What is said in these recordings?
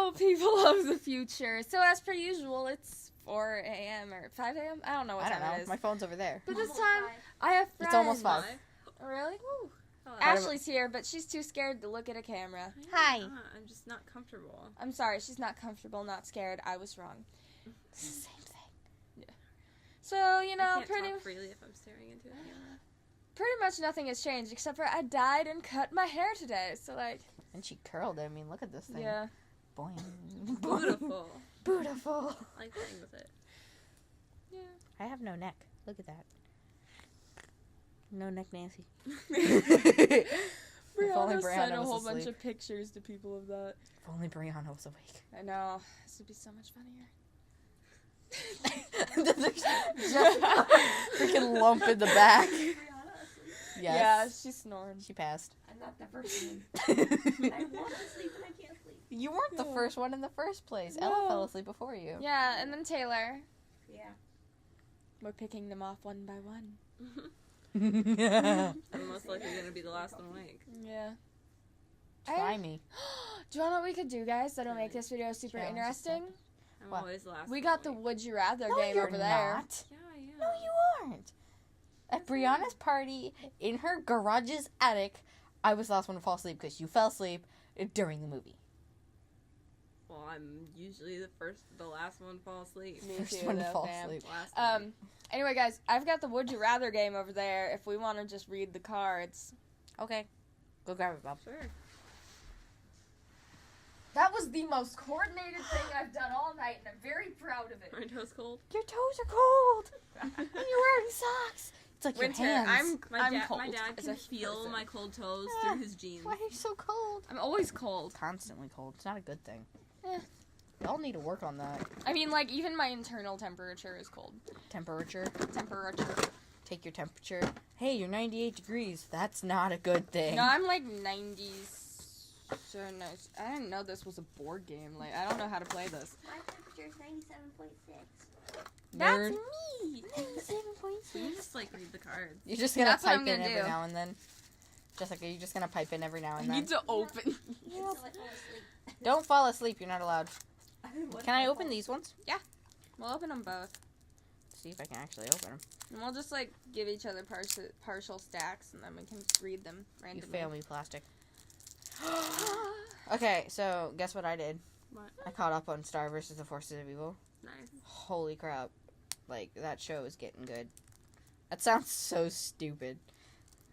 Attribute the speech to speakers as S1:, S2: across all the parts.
S1: Oh, people of the future. So as per usual, it's 4 a.m. or 5 a.m. I don't know what
S2: I don't
S1: time
S2: know.
S1: it is.
S2: My phone's over there.
S1: But this
S3: Almost
S1: time,
S3: 5.
S1: I have friends.
S2: It's almost 5.
S1: Really?
S3: Woo. Hello.
S1: Ashley's here, but she's too scared to look at a camera.
S2: Hi.
S3: I'm just not comfortable.
S1: I'm sorry, she's not comfortable, not scared. I was wrong.
S2: Same thing.
S1: So, you know,
S3: I can't
S1: pretty
S3: talk freely if I'm staring into a camera.
S1: much nothing has changed, except for I dyed and cut my hair today. So, like,
S2: And she curled it. I mean, look at this thing.
S1: yeah.
S2: Boing.
S3: Beautiful.
S2: Beautiful.
S3: I like playing with it.
S1: Yeah.
S2: I have no neck. Look at that. No neck, Nancy.
S1: Brianna
S2: only Brianna
S1: sent a
S2: was
S1: whole bunch
S2: asleep.
S1: of pictures to people of that.
S2: If only Brianna was awake.
S1: I know. This would be so much funnier.
S2: Just freaking lump in the back.
S3: Brianna asleep?
S2: Yes.
S1: Yeah, she's snoring.
S2: She passed.
S3: I'm not the first one. I want to sleep and I can't sleep.
S2: You weren't the
S1: Yeah.
S2: first one in the first place.
S1: No.
S2: Ella fell asleep before you.
S1: Yeah, and then Taylor.
S3: Yeah.
S1: We're picking them off one by one.
S3: I'm most likely going to be the last one awake.
S1: Yeah.
S2: Try me.
S1: Do you know what we could do, guys, that'll make this video super
S2: Challenge
S1: interesting?
S3: I'm
S2: What?
S3: always the last
S1: We
S3: one
S1: got the
S3: awake.
S1: Would You Rather
S2: No,
S1: game
S2: you're
S1: over there.
S2: not.
S3: Yeah, I am.
S2: No, you aren't. At Brianna's party in her garage's attic, I was the last one to fall asleep because you fell asleep during the movie.
S3: Well, I'm usually the last one to fall asleep.
S1: Me
S2: First
S1: too,
S2: one to
S1: though,
S2: fall
S1: fam.
S2: asleep.
S3: Last one.
S1: Anyway, guys, I've got the Would You Rather game over there if we want to just read the cards.
S2: Okay. Go grab it, Bob.
S3: Sure.
S1: That was the most coordinated thing I've done all night, and I'm very proud of it.
S3: My toes cold.
S2: Your toes are cold. And you're wearing socks. It's like
S1: Winter,
S2: your hands.
S1: I'm cold.
S3: My dad
S1: as
S3: can
S1: a
S3: feel
S1: person.
S3: my cold toes
S2: Ah,
S3: through his jeans.
S2: Why are you so cold?
S1: I'm always cold.
S2: Constantly cold. It's not a good thing.
S1: Eh.
S2: Y'all need to work on that.
S1: I mean, like, even my internal temperature is cold.
S2: Temperature.
S1: Temperature.
S2: Take your temperature. Hey, you're 98 degrees. That's not a good thing.
S1: No, I'm like 90s. So nice. I didn't know this was a board game. Like, I don't know how to play this.
S3: My temperature is 97.6.
S1: That's
S2: Nerd.
S1: me.
S2: 97.6.
S3: Can you just like read the cards?
S2: You're just gonna
S1: That's what
S2: pipe
S1: I'm
S2: in
S1: gonna
S2: every
S1: do.
S2: now and then. Jessica, you're just gonna pipe in every now
S1: I
S2: and then.
S1: need to open.
S3: Until I fall asleep.
S2: Don't fall asleep. You're not allowed. Can I open these ones?
S1: We'll open them both.
S2: See if I can actually open them.
S1: And we'll just, like, give each other partial stacks, and then we can just read them
S2: You
S1: randomly.
S2: fail me, plastic. Okay, so guess what I did?
S3: What?
S2: I caught up on Star vs. the Forces of Evil.
S3: Nice.
S2: Holy crap. Like, that show is getting good. That sounds so stupid.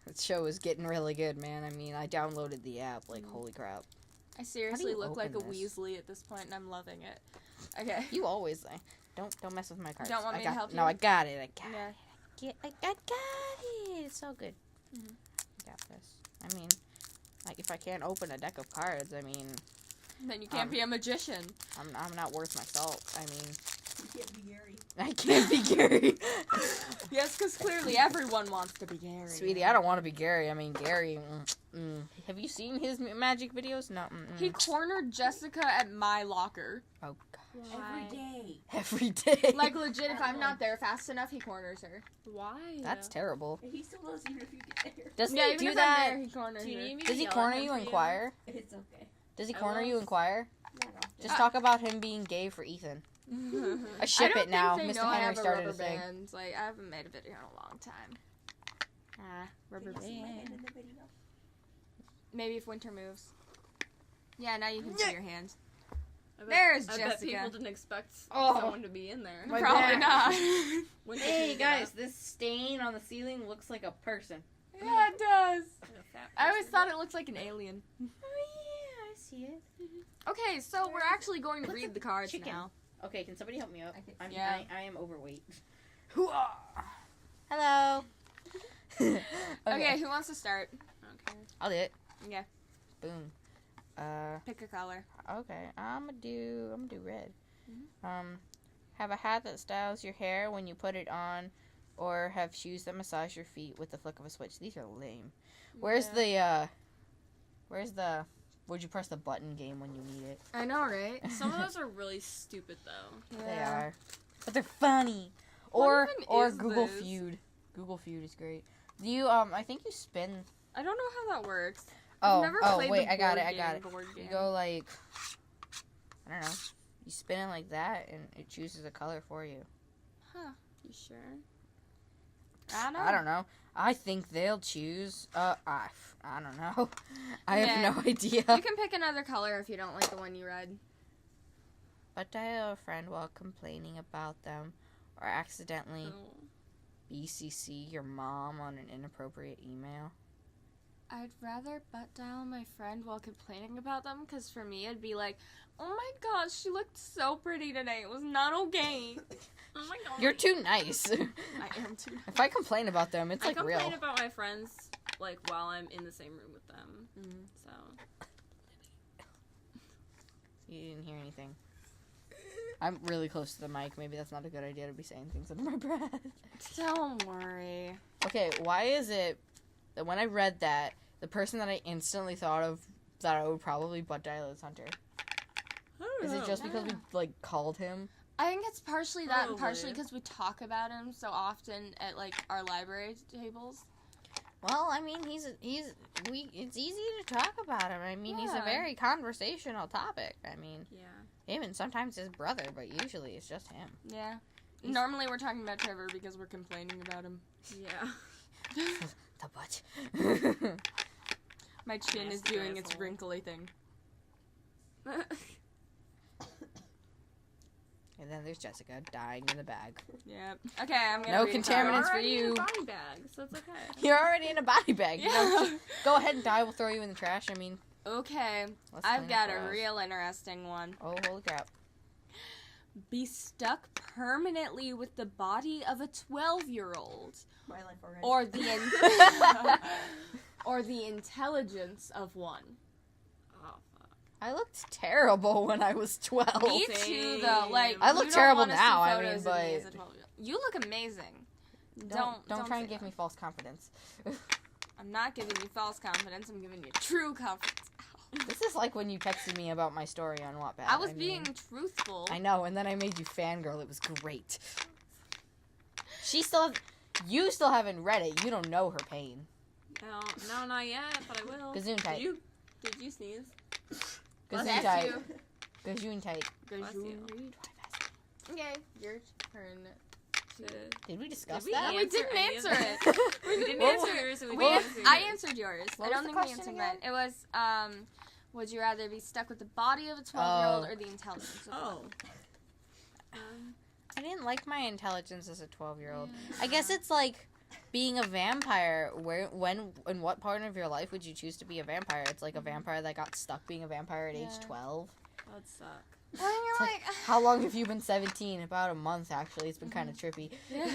S2: That show is getting really good, man. I mean, I downloaded the app. Like, holy crap.
S1: I seriously
S2: you
S1: look like a
S2: open this?
S1: Weasley at this point, and I'm loving it. Okay.
S2: You always like, don't mess with my cards.
S1: Don't want
S2: I
S1: me to
S2: got,
S1: help
S2: No,
S1: you?
S2: I got it. I got
S1: Yeah.
S2: it. I got it. It's so good.
S1: Mhm.
S2: I got this. I mean, like, if I can't open a deck of cards, I mean,
S1: Then you can't be a magician.
S2: I'm not worth my salt. I mean,
S3: You can't be Gary.
S2: I can't be Gary.
S1: Yes, because clearly everyone wants to be Gary.
S2: Sweetie, I don't want to be Gary. I mean, Gary. Have you seen his magic videos? No.
S1: He cornered Jessica at my locker.
S2: Oh God.
S3: Every day.
S2: Every day.
S1: Like, legit, if I'm not there fast enough, he corners her.
S3: Why?
S2: That's terrible.
S3: He still does even if you get there.
S2: Doesn't
S1: Yeah,
S2: he
S1: even
S2: do
S1: if
S2: that?
S1: I'm there, he corners
S3: Do you
S1: her.
S3: need me to
S2: Does he
S3: yell at
S2: corner
S3: him
S2: you
S3: for
S2: Inquire?
S3: It's okay.
S2: Does he
S3: I
S2: corner
S3: will.
S2: you Inquire?
S3: Not often.
S2: Just talk about him being gay for Ethan. I ship
S1: don't
S2: it now.
S1: think they
S2: Mr.
S1: know I
S2: Henry
S1: have
S2: started
S1: a
S2: a
S1: rubber
S2: thing.
S1: band. Like, I haven't made a video in a long time. Rubber
S3: Can you see my hand
S1: band.
S3: in the video?
S1: Maybe if Winter moves. Yeah, now you can see your hands.
S3: I bet-
S1: There's
S3: I bet
S1: Jessica.
S3: people didn't expect
S2: Oh.
S3: someone to be in there.
S2: My
S1: Probably
S2: back.
S1: not.
S3: When did
S2: Hey
S3: you
S2: guys,
S3: get
S2: this stain on the ceiling looks like a person.
S1: Yeah, it does.
S3: up? Like a fat
S1: I always
S3: person?
S1: thought it looked like an alien.
S2: Oh yeah, I see it.
S1: Okay, so we're actually going to
S2: What's
S1: read
S2: a
S1: the cards
S2: chicken?
S1: now.
S2: Okay, can somebody help me up?
S1: Yeah.
S2: I am overweight. Hello.
S1: Okay, who wants to start?
S3: Okay.
S2: I'll do it.
S1: Okay,
S2: Boom.
S1: pick a color.
S2: Okay, I'm gonna do red.
S1: Mhm.
S2: Have a hat that styles your hair when you put it on, or have shoes that massage your feet with the flick of a switch. These are lame. Where's the would you press the button game when you need it?
S1: I know, right?
S3: Some of those are really stupid though.
S2: They are, but they're funny.
S1: What
S2: Or
S1: even is
S2: Google
S1: this?
S2: Feud. Google Feud is great. Do you I think you spin.
S1: I don't know how that works.
S2: Oh,
S1: I've never
S2: oh
S1: played
S2: wait,
S1: the
S2: I got
S1: board
S2: it. I got it.
S1: game, board
S2: You
S1: game.
S2: go like I don't know. You spin it like that, and it chooses a color for you.
S3: You sure?
S2: I don't know. I think they'll choose. I don't know. I
S1: Yeah.
S2: have no idea.
S1: You can pick another color if you don't like the one you read.
S2: But dial a friend while complaining about them, or accidentally
S3: Oh.
S2: BCC your mom on an inappropriate email.
S1: I'd rather butt dial my friend while complaining about them, because for me it'd be like, oh my gosh, she looked so pretty today. It was not okay.
S3: Oh my god.
S2: You're too nice.
S1: I am too.
S2: If I complain about them, it's
S3: I
S2: like
S3: complain
S2: real.
S3: about my friends like while I'm in the same room with them. So
S2: You didn't hear anything. I'm really close to the mic. Maybe that's not a good idea to be saying things under my breath.
S1: Don't worry.
S2: Okay, why is it that when I read that, the person that I instantly thought of that I would probably butt dial is Hunter? Is it just because we like called him?
S1: I think it's partially that and
S3: Probably.
S1: partially because we talk about him so often at like our library tables.
S2: Well, I mean, it's easy to talk about him. I mean, he's a
S1: Yeah.
S2: very conversational topic. I mean,
S3: yeah.
S2: him and sometimes his brother, but usually it's just him.
S1: Yeah.
S2: He's-
S1: Normally we're talking about Trevor because we're complaining about him.
S3: Yeah.
S2: The butt.
S1: My chin is
S3: Nasty
S1: doing its
S3: asshole.
S1: wrinkly thing.
S2: And then there's Jessica dying in the bag.
S1: Yeah. Okay, I'm gonna
S2: No
S1: read a
S2: contaminants
S1: card.
S2: for
S3: Already in
S2: you.
S3: a body bag, so it's okay.
S2: You're already in a body bag. You know,
S1: Yeah.
S2: just go ahead and die. We'll throw you in the trash. I mean,
S1: Okay,
S2: let's
S1: I've
S2: clean
S1: got
S2: up
S1: a
S2: for us.
S1: real interesting one.
S2: Oh, holy crap.
S1: Be stuck permanently with the body of a 12-year-old.
S4: My life already.
S1: Or or the intelligence of one.
S3: Oh fuck.
S2: I looked terrible when I was 12.
S1: Me too, though. Like,
S2: I look
S1: you don't
S2: terrible
S1: wanna see
S2: now, I
S1: photos
S2: mean,
S1: of me
S2: but-
S1: as a 12-year-old. You look amazing.
S2: Don't try and
S1: say
S2: give
S1: that.
S2: me false confidence.
S1: I'm not giving you false confidence. I'm giving you true confidence.
S2: This is like when you texted me about my story on Wattpad.
S1: I was
S2: mean,
S1: being truthful.
S2: I know, and then I made you fangirl. It was great. You still haven't read it. You don't know her pain.
S3: No, not yet, but I will.
S2: Gesundheit.
S3: Did you sneeze?
S1: Bless
S2: Gesundheit.
S1: you.
S2: Gesundheit.
S3: Bless you.
S1: Okay, your turn.
S2: Did we discuss
S3: Did we
S2: that?
S1: We
S3: answer
S1: didn't
S3: any of
S1: answer
S3: that?
S1: it.
S3: We didn't
S2: What
S3: answer
S2: was-
S3: yours. So we
S1: We
S3: didn't
S1: an-
S3: answer
S1: I
S3: yours.
S1: answered yours.
S2: What
S1: I
S2: was
S1: don't
S2: the
S1: think we
S2: question
S1: answered
S2: again?
S1: that. It was, would you rather be stuck with the body of a 12-year-old
S2: Oh.
S1: or the intelligence of
S3: Oh.
S1: one?
S2: I didn't like my intelligence as a 12-year-old. I guess it's like being a vampire. In what part of your life would you choose to be a vampire? It's like a vampire that got stuck being a vampire at age
S1: Yeah.
S2: 12.
S3: That'd suck.
S1: Well, you're
S2: It's like, how long have you been 17? About a month, actually. It's been kind of trippy.
S1: yeah.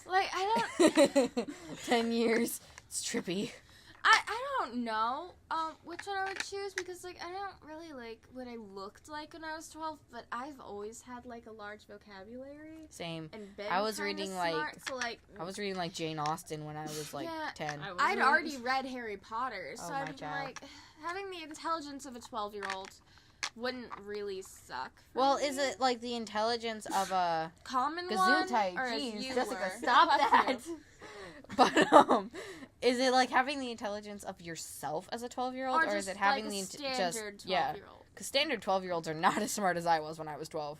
S1: Like, I don't,
S2: 10 years. It's trippy.
S1: I don't know, which one I would choose, because, like, I don't really like what I looked like when I was 12, but I've always had, like, a large vocabulary,
S2: Same.
S1: and been
S2: I was
S1: kinda
S2: reading,
S1: smart,
S2: like-
S1: so, like,
S2: I was reading like Jane Austen when I was like
S1: Yeah.
S2: 10.
S1: I'd already read Harry Potter, so
S2: Oh, my
S1: I'd be
S2: child.
S1: like, having the intelligence of a 12-year-old wouldn't really suck. for
S2: Well,
S1: me.
S2: is it like the intelligence of a
S1: common
S2: Gesundheit?
S1: one, or as
S2: Jeez,
S1: you
S2: Jessica,
S1: were?
S2: stop
S1: Bless
S2: that.
S1: you.
S2: But is it like having the intelligence of yourself as a 12-year-old, or is
S1: just
S2: it having
S1: like
S2: the
S1: a
S2: just
S1: standard 12-year-old?
S2: yeah? Because standard 12-year-olds are not as smart as I was when I was 12.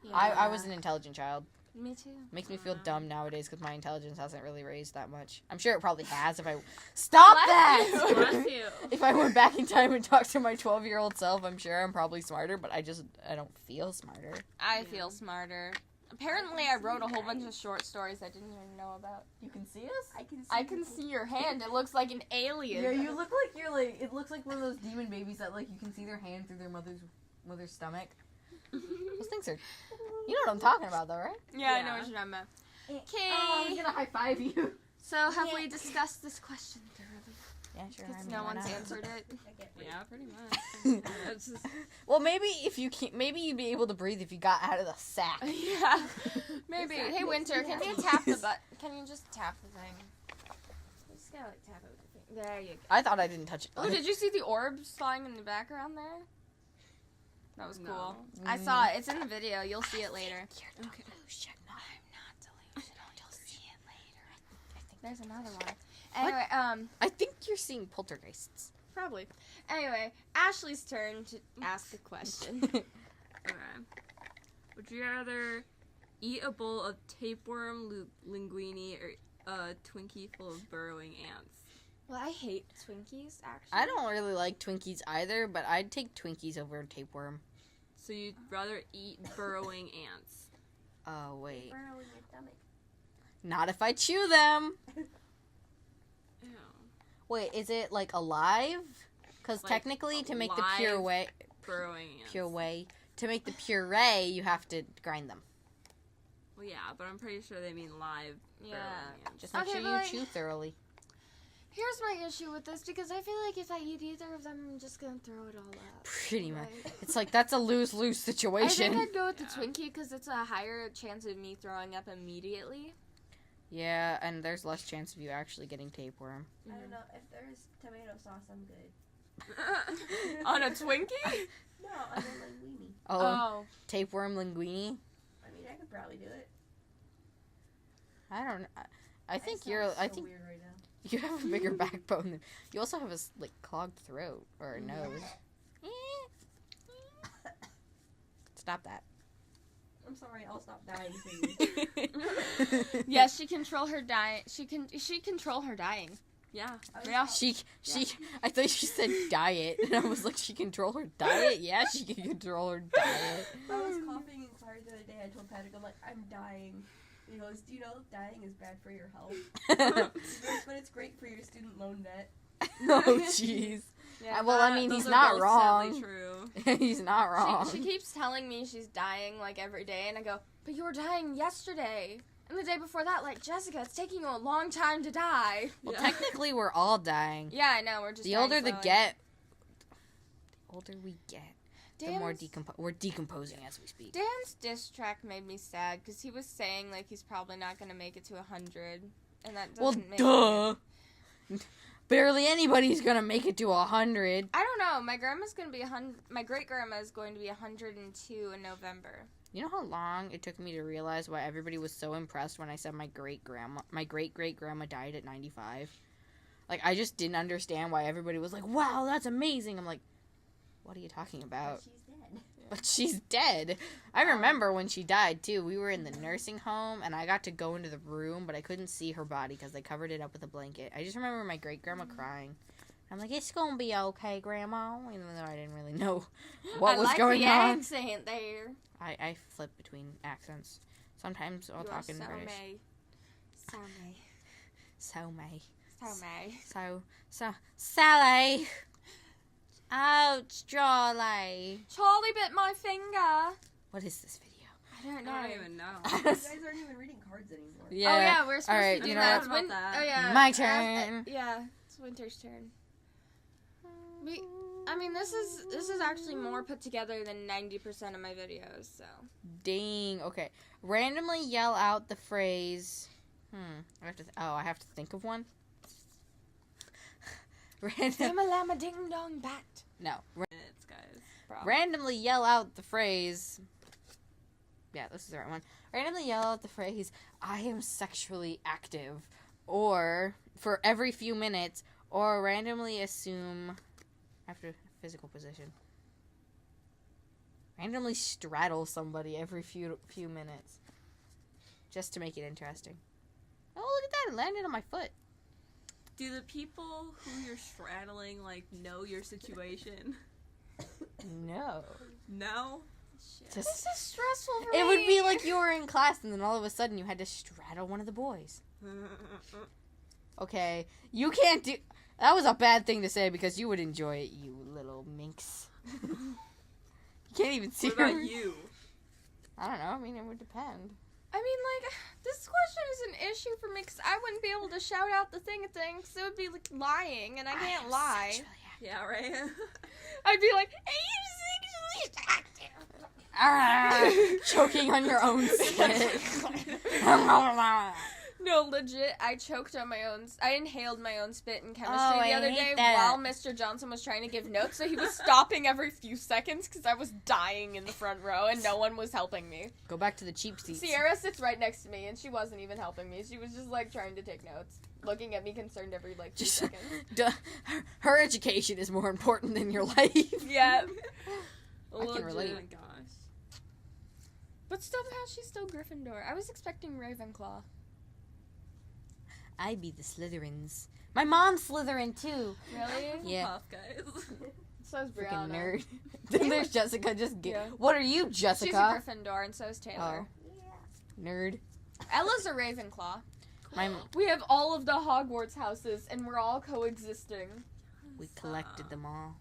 S1: Yeah.
S2: I was an intelligent child.
S1: Me too.
S2: Makes me feel dumb nowadays because my intelligence hasn't really raised that much. I'm sure it probably has if I stop
S1: Bless
S2: that.
S1: you.
S3: Bless you.
S2: If I went back in time and talked to my 12-year-old self, I'm sure I'm probably smarter, but I don't feel smarter.
S1: I
S3: Yeah.
S1: feel smarter. Apparently, I wrote a whole bunch of short stories I didn't even know about.
S2: You can see us?
S1: I can see your hand. It looks like an alien.
S2: Yeah, you look like you're like, it looks like one of those demon babies that like you can see their hand through their mother's stomach. Those things are, you know what I'm talking about though, right?
S1: Yeah, I
S3: Yeah.
S1: know what you're talking about.
S2: Oh, I'm
S1: Okay.
S2: gonna high five you.
S1: So, have we discussed this question thoroughly?
S2: Yeah, sure.
S1: Because
S2: I mean,
S1: no
S2: why
S1: one's
S2: not?
S1: answered it.
S3: Yeah, pretty much. It's just-
S2: Well, maybe if you can't, maybe you'd be able to breathe if you got out of the sack.
S1: Yeah. Maybe. Hey, Winter, can you tap the butt? Can you just tap the thing? You just gotta like tap it with your finger. There you go.
S2: I thought I didn't touch it.
S1: Oh, did you see the orbs flying in the background there? That was cool.
S3: No.
S1: I saw it. It's in the video. You'll see it later.
S2: Okay.
S1: I'm not delusional. You'll see it later. I think there's another one. Anyway,
S2: I think you're seeing poltergeists.
S1: probably. Anyway, Ashley's turn to ask a question.
S3: Would you rather eat a bowl of tapeworm linguine or a Twinkie full of burrowing ants?
S1: Well, I hate Twinkies, actually.
S2: I don't really like Twinkies either, but I'd take Twinkies over tapeworm.
S3: So you'd rather eat burrowing ants?
S2: Oh, wait.
S4: Burrow in your stomach.
S2: Not if I chew them.
S3: Ew.
S2: Wait, is it like alive? Because
S3: Like,
S2: technically, to make the
S3: alive burrowing ants.
S2: to make the puree, you have to grind them.
S3: Well, yeah, but I'm pretty sure they mean live
S1: Yeah.
S3: burrowing ants.
S2: Just make
S1: Okay,
S2: sure
S1: but
S2: you
S1: like-
S2: chew thoroughly.
S1: Here's my issue with this, because I feel like if I eat either of them, I'm just gonna throw it all up.
S2: Pretty much.
S1: Like,
S2: It's like that's a lose-lose
S1: I think
S2: situation.
S1: I'd go with the
S3: Yeah.
S1: Twinkie, because it's a higher chance of me throwing up immediately.
S2: Yeah, and there's less chance of you actually getting tapeworm.
S4: I don't know. If there's tomato sauce, I'm good.
S3: On a Twinkie?
S4: No, on the linguine.
S2: Oh, tapeworm linguine.
S4: I mean, I could probably do it.
S2: I don't know. I think
S4: sound
S2: you're. I
S4: so
S2: think
S4: weird right now.
S2: you have a bigger backbone than. You also have a like clogged throat or a nose. Stop that.
S4: I'm sorry. I'll stop dying, please.
S1: Yeah, she control her dying. She control her dying.
S3: Yeah.
S4: I was
S1: Yeah.
S4: talk-
S2: She. I thought she said diet, and I was like, she control her diet. Yeah, she can control her diet.
S4: I was coughing and sorry the other day. I told Patrick, I'm like, I'm dying. He goes, do you know dying is bad for your health? He goes, but it's great for your student loan debt.
S2: Oh, jeez.
S1: Yeah.
S2: Well, I mean,
S3: Those
S2: he's
S3: are
S2: not
S3: both
S2: wrong.
S3: sadly true.
S2: He's not wrong.
S1: She keeps telling me she's dying like every day, and I go, but you were dying yesterday. And the day before that, like, Jessica, it's taking you a long time to die.
S2: Well,
S3: Yeah.
S2: technically, we're all dying.
S1: Yeah, I know, we're just
S2: The
S1: dying
S2: older
S1: slowly.
S2: the older we get, the
S1: Dan's,
S2: more we're decomposing as we speak.
S1: Dan's diss track made me sad, because he was saying, like, he's probably not going to make it to 100. And that
S2: Well,
S1: doesn't make
S2: duh. Barely anybody's gonna make it to 100.
S1: I don't know. My grandma's going to be 100. My great grandma is going to be 102 in November.
S2: You know how long it took me to realize why everybody was so impressed when I said my great great grandma died at 95? Like, I just didn't understand why everybody was like, wow, that's amazing. I'm like, what are you talking about?
S4: But she's dead.
S2: But she's dead. I remember when she died, too. We were in the nursing home, and I got to go into the room, but I couldn't see her body because they covered it up with a blanket. I just remember my great-grandma crying. I'm like, it's going to be okay, Grandma, even though I didn't really know what
S1: I
S2: was
S1: like
S2: going
S1: the
S2: on.
S1: accent there.
S2: I flip between accents. Sometimes I'll
S1: You
S2: talk
S1: are
S2: in
S1: so
S2: British.
S1: May. So May.
S2: So May.
S1: So May.
S2: So Sally. Ouch, Jolly.
S1: Charlie bit my finger.
S2: What is this video?
S1: I don't know.
S3: I don't even know.
S4: You guys aren't even reading cards anymore.
S2: Yeah.
S1: Oh yeah, we're supposed
S2: Alright,
S1: to do
S2: you know
S1: that.
S2: what?
S1: It's
S3: What about that?
S1: Oh yeah.
S2: My turn.
S1: Yeah, it's Winter's turn. I mean, this is actually more put together than 90% of my videos. So.
S2: Dang. Okay. Randomly yell out the phrase. I have to. I have to think of one. Random.
S1: Llama llama ding dong bat.
S2: No.
S3: Minutes, guys.
S2: Randomly yell out the phrase. Yeah, this is the right one. Randomly yell out the phrase, I am sexually active. Or, for every few minutes. Or randomly assume, after physical position. Randomly straddle somebody every few minutes. Just to make it interesting. Oh, look at that. It landed on my foot.
S3: Do the people who you're straddling, like, know your situation?
S2: No.
S3: No?
S1: This
S2: Just,
S1: is stressful for me.
S2: it would be like you were in class and then all of a sudden you had to straddle one of the boys. Okay, you can't do... That was a bad thing to say because you would enjoy it, you little minx. You can't even see
S3: What
S2: her.
S3: about you?
S2: I don't know. I mean, it would depend.
S1: I mean, like, this question is an issue for me because I wouldn't be able to shout out the thing because it would be like lying, and I can't
S2: am
S1: lie.
S2: sexually
S3: Yeah, right?
S1: I'd be like, "Are you sexually active?"
S2: active. Choking on your own spit.
S1: No, legit, I choked on my own. I inhaled my own spit in chemistry
S2: Oh,
S1: the
S2: I
S1: other
S2: hate
S1: day
S2: that.
S1: while Mr. Johnson was trying to give notes, so he was stopping every few seconds because I was dying in the front row and no one was helping me.
S2: Go back to the cheap seats.
S1: Sierra sits right next to me and she wasn't even helping me. She was just like trying to take notes, looking at me concerned every like 2
S2: Just,
S1: seconds.
S2: her education is more important than your life.
S1: Yeah.
S2: I can relate.
S3: Oh my gosh.
S1: But somehow she's still Gryffindor. I was expecting Ravenclaw.
S2: I be the Slytherins. My mom's Slytherin too.
S1: Really?
S2: Yeah.
S3: Puff, guys.
S1: So is
S2: Freaking
S1: Brianna.
S2: nerd. Then there's Jessica. Just get.
S1: Yeah.
S2: What are you,
S1: She's a
S2: Jessica?
S1: Gryffindor, and so is Taylor.
S2: Nerd.
S1: Ella's a Ravenclaw.
S2: My
S1: We have all of the Hogwarts houses, and we're all coexisting.
S2: we collected them all.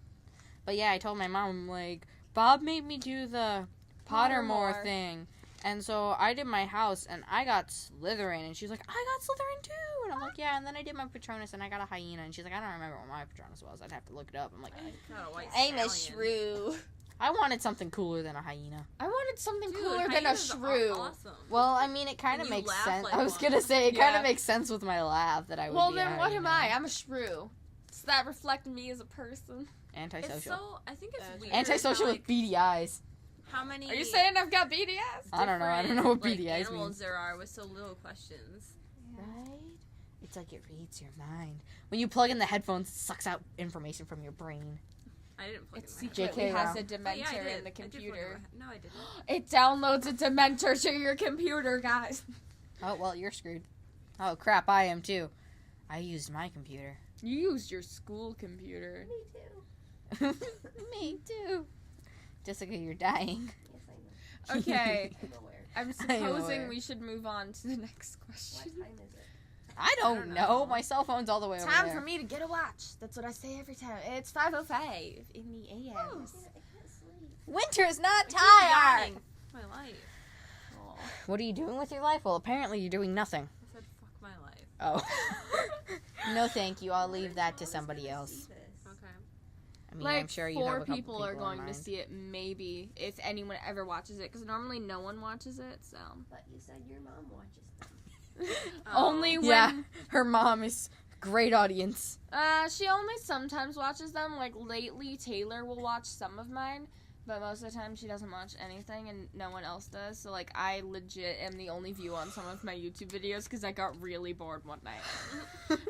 S2: But yeah, I told my mom, I'm like, Bob made me do the Pottermore
S1: Pottermore.
S2: thing. And so I did my house, and I got Slytherin. And she's like, I got Slytherin too. And I'm like, yeah. And then I did my Patronus, and I got a hyena. And she's like, I don't remember what my Patronus was. I'd have to look it up. I'm like,
S3: Got a white
S1: I'm a
S3: stallion.
S1: shrew.
S2: I wanted something cooler than a hyena.
S1: I wanted something
S3: Dude,
S1: cooler than a
S3: hyenas are
S1: shrew.
S3: Awesome.
S2: Well, I mean, it kind
S3: And
S2: of
S3: you
S2: makes
S3: laugh
S2: sense.
S3: like
S2: I was
S3: one.
S2: gonna say it kind
S1: Yeah.
S2: of makes sense with my laugh that I would.
S1: Well,
S2: be
S1: then
S2: a
S1: what am I?
S2: hyena.
S1: I'm a shrew. Does that reflect me as a person?
S2: Antisocial.
S3: It's so. I think it's weird.
S2: Antisocial
S3: how,
S2: with beady eyes.
S3: how many.
S1: Are you saying I've got BDS?
S2: I don't know. I don't
S3: different,
S2: know what
S3: like,
S2: beady eyes
S3: animals
S2: means.
S3: there are with so little questions.
S2: Right? It's like it reads your mind. When you plug in the headphones, it sucks out information from your brain.
S3: I didn't plug
S1: It
S3: in my
S1: secretly
S2: JK
S1: has
S2: Rowling.
S1: a
S3: Oh, yeah, I
S1: Dementor
S3: did.
S1: in the
S3: I did plug in
S1: computer.
S3: my- No, I didn't.
S1: It downloads a Dementor to your computer, guys.
S2: Oh, well, you're screwed. Oh, crap, I am too. I used my computer.
S1: You used your school computer.
S4: Me too.
S2: Me too. Jessica, you're dying.
S4: Yes, I know.
S1: Okay,
S4: I'm aware.
S1: I'm
S2: I know
S1: supposing
S2: it.
S1: we should move on to the next
S4: What
S1: question.
S4: time is it?
S2: I don't
S3: don't
S2: know.
S3: know.
S2: My cell phone's all the way over
S1: Time
S2: there.
S1: for me to get a watch. That's what I say every time. It's 5:05 in the AM.
S4: I can't sleep.
S2: Winter's not
S3: I keep
S2: tired.
S3: yawning. My life.
S2: What are you doing with your life? Well, apparently you're doing nothing.
S3: I said fuck my life.
S2: Oh. No, thank you. I'll leave that to somebody else.
S3: Okay.
S2: I mean,
S1: Like
S2: I'm sure you
S1: 4
S2: have a couple
S1: people are
S2: in
S1: going to
S2: mind.
S1: see it, maybe if anyone ever watches it, because normally no one watches it. So
S4: But you said your mom watches them.
S1: only when
S2: Yeah, her mom is great audience.
S1: she only sometimes watches them. Like lately, Taylor will watch some of mine, but most of the time she doesn't watch anything, and no one else does. So like, I legit am the only view on some of my YouTube videos because I got really bored one night.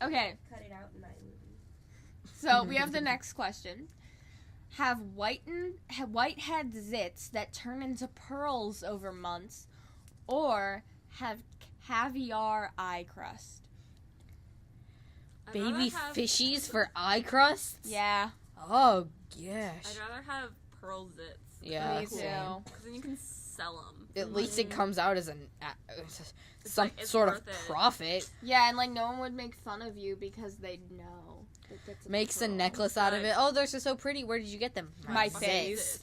S1: Okay,
S4: Cut it out in my movie.
S1: so we have the next question. Have whitehead zits that turn into pearls over months, or have caviar eye crust?
S3: I'd
S2: Baby
S3: rather have-
S2: fishies for eye crusts?
S1: Yeah,
S2: Oh, gosh.
S3: I'd rather have pearl zits.
S2: Yeah,
S1: me
S2: same.
S1: too.
S3: Because then you can sell them.
S2: At least it comes out as some
S3: like, it's
S2: sort of
S3: worth it.
S2: profit.
S1: Yeah, and like no one would make fun of you because they'd know. That that's a
S2: Makes a
S1: pearl.
S2: necklace out of it. Oh, those are so pretty. Where did you get them?
S1: My
S2: zits.
S1: face.